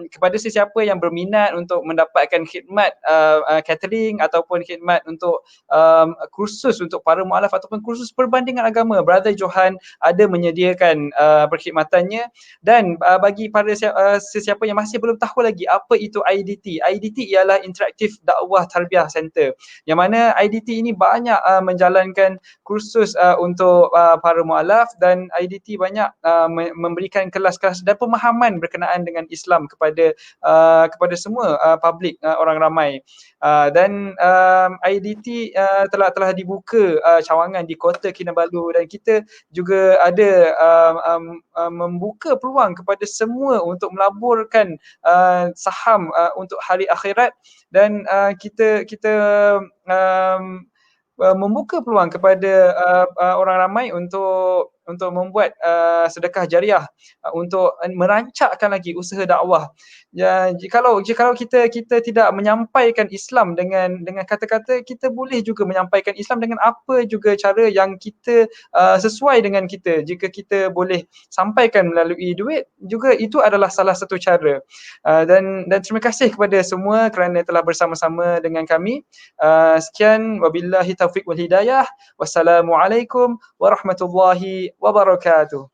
kepada sesiapa yang berminat untuk mendapatkan khidmat catering ataupun khidmat untuk kursus untuk para mualaf ataupun kursus perbandingan agama, Brother Johan ada menyediakan perkhidmatannya. Dan bagi para sesiapa yang masih belum tahu lagi apa itu IDT. IDT ialah Interactive Dakwah Tarbiyah Center, yang mana IDT ini banyak menjalankan kursus untuk para mualaf, dan IDT banyak memberikan kelas-kelas dan pemahaman berkenaan dengan Islam kepada semua publik, orang ramai. Dan IDT telah dibuka cawangan di Kota Kinabalu, dan kita juga ada membuka peluang kepada semua untuk melaburkan saham untuk hari akhirat, dan kita membuka peluang kepada orang ramai untuk untuk membuat sedekah jariah, untuk merancakkan lagi usaha dakwah. Ya, jikalau kita tidak menyampaikan Islam dengan kata-kata, kita boleh juga menyampaikan Islam dengan apa juga cara yang kita sesuai dengan kita. Jika kita boleh sampaikan melalui duit, juga itu adalah salah satu cara. Dan terima kasih kepada semua kerana telah bersama-sama dengan kami. Sekian, wabillahi taufiq wal hidayah. Wassalamualaikum warahmatullahi wabarakatuh.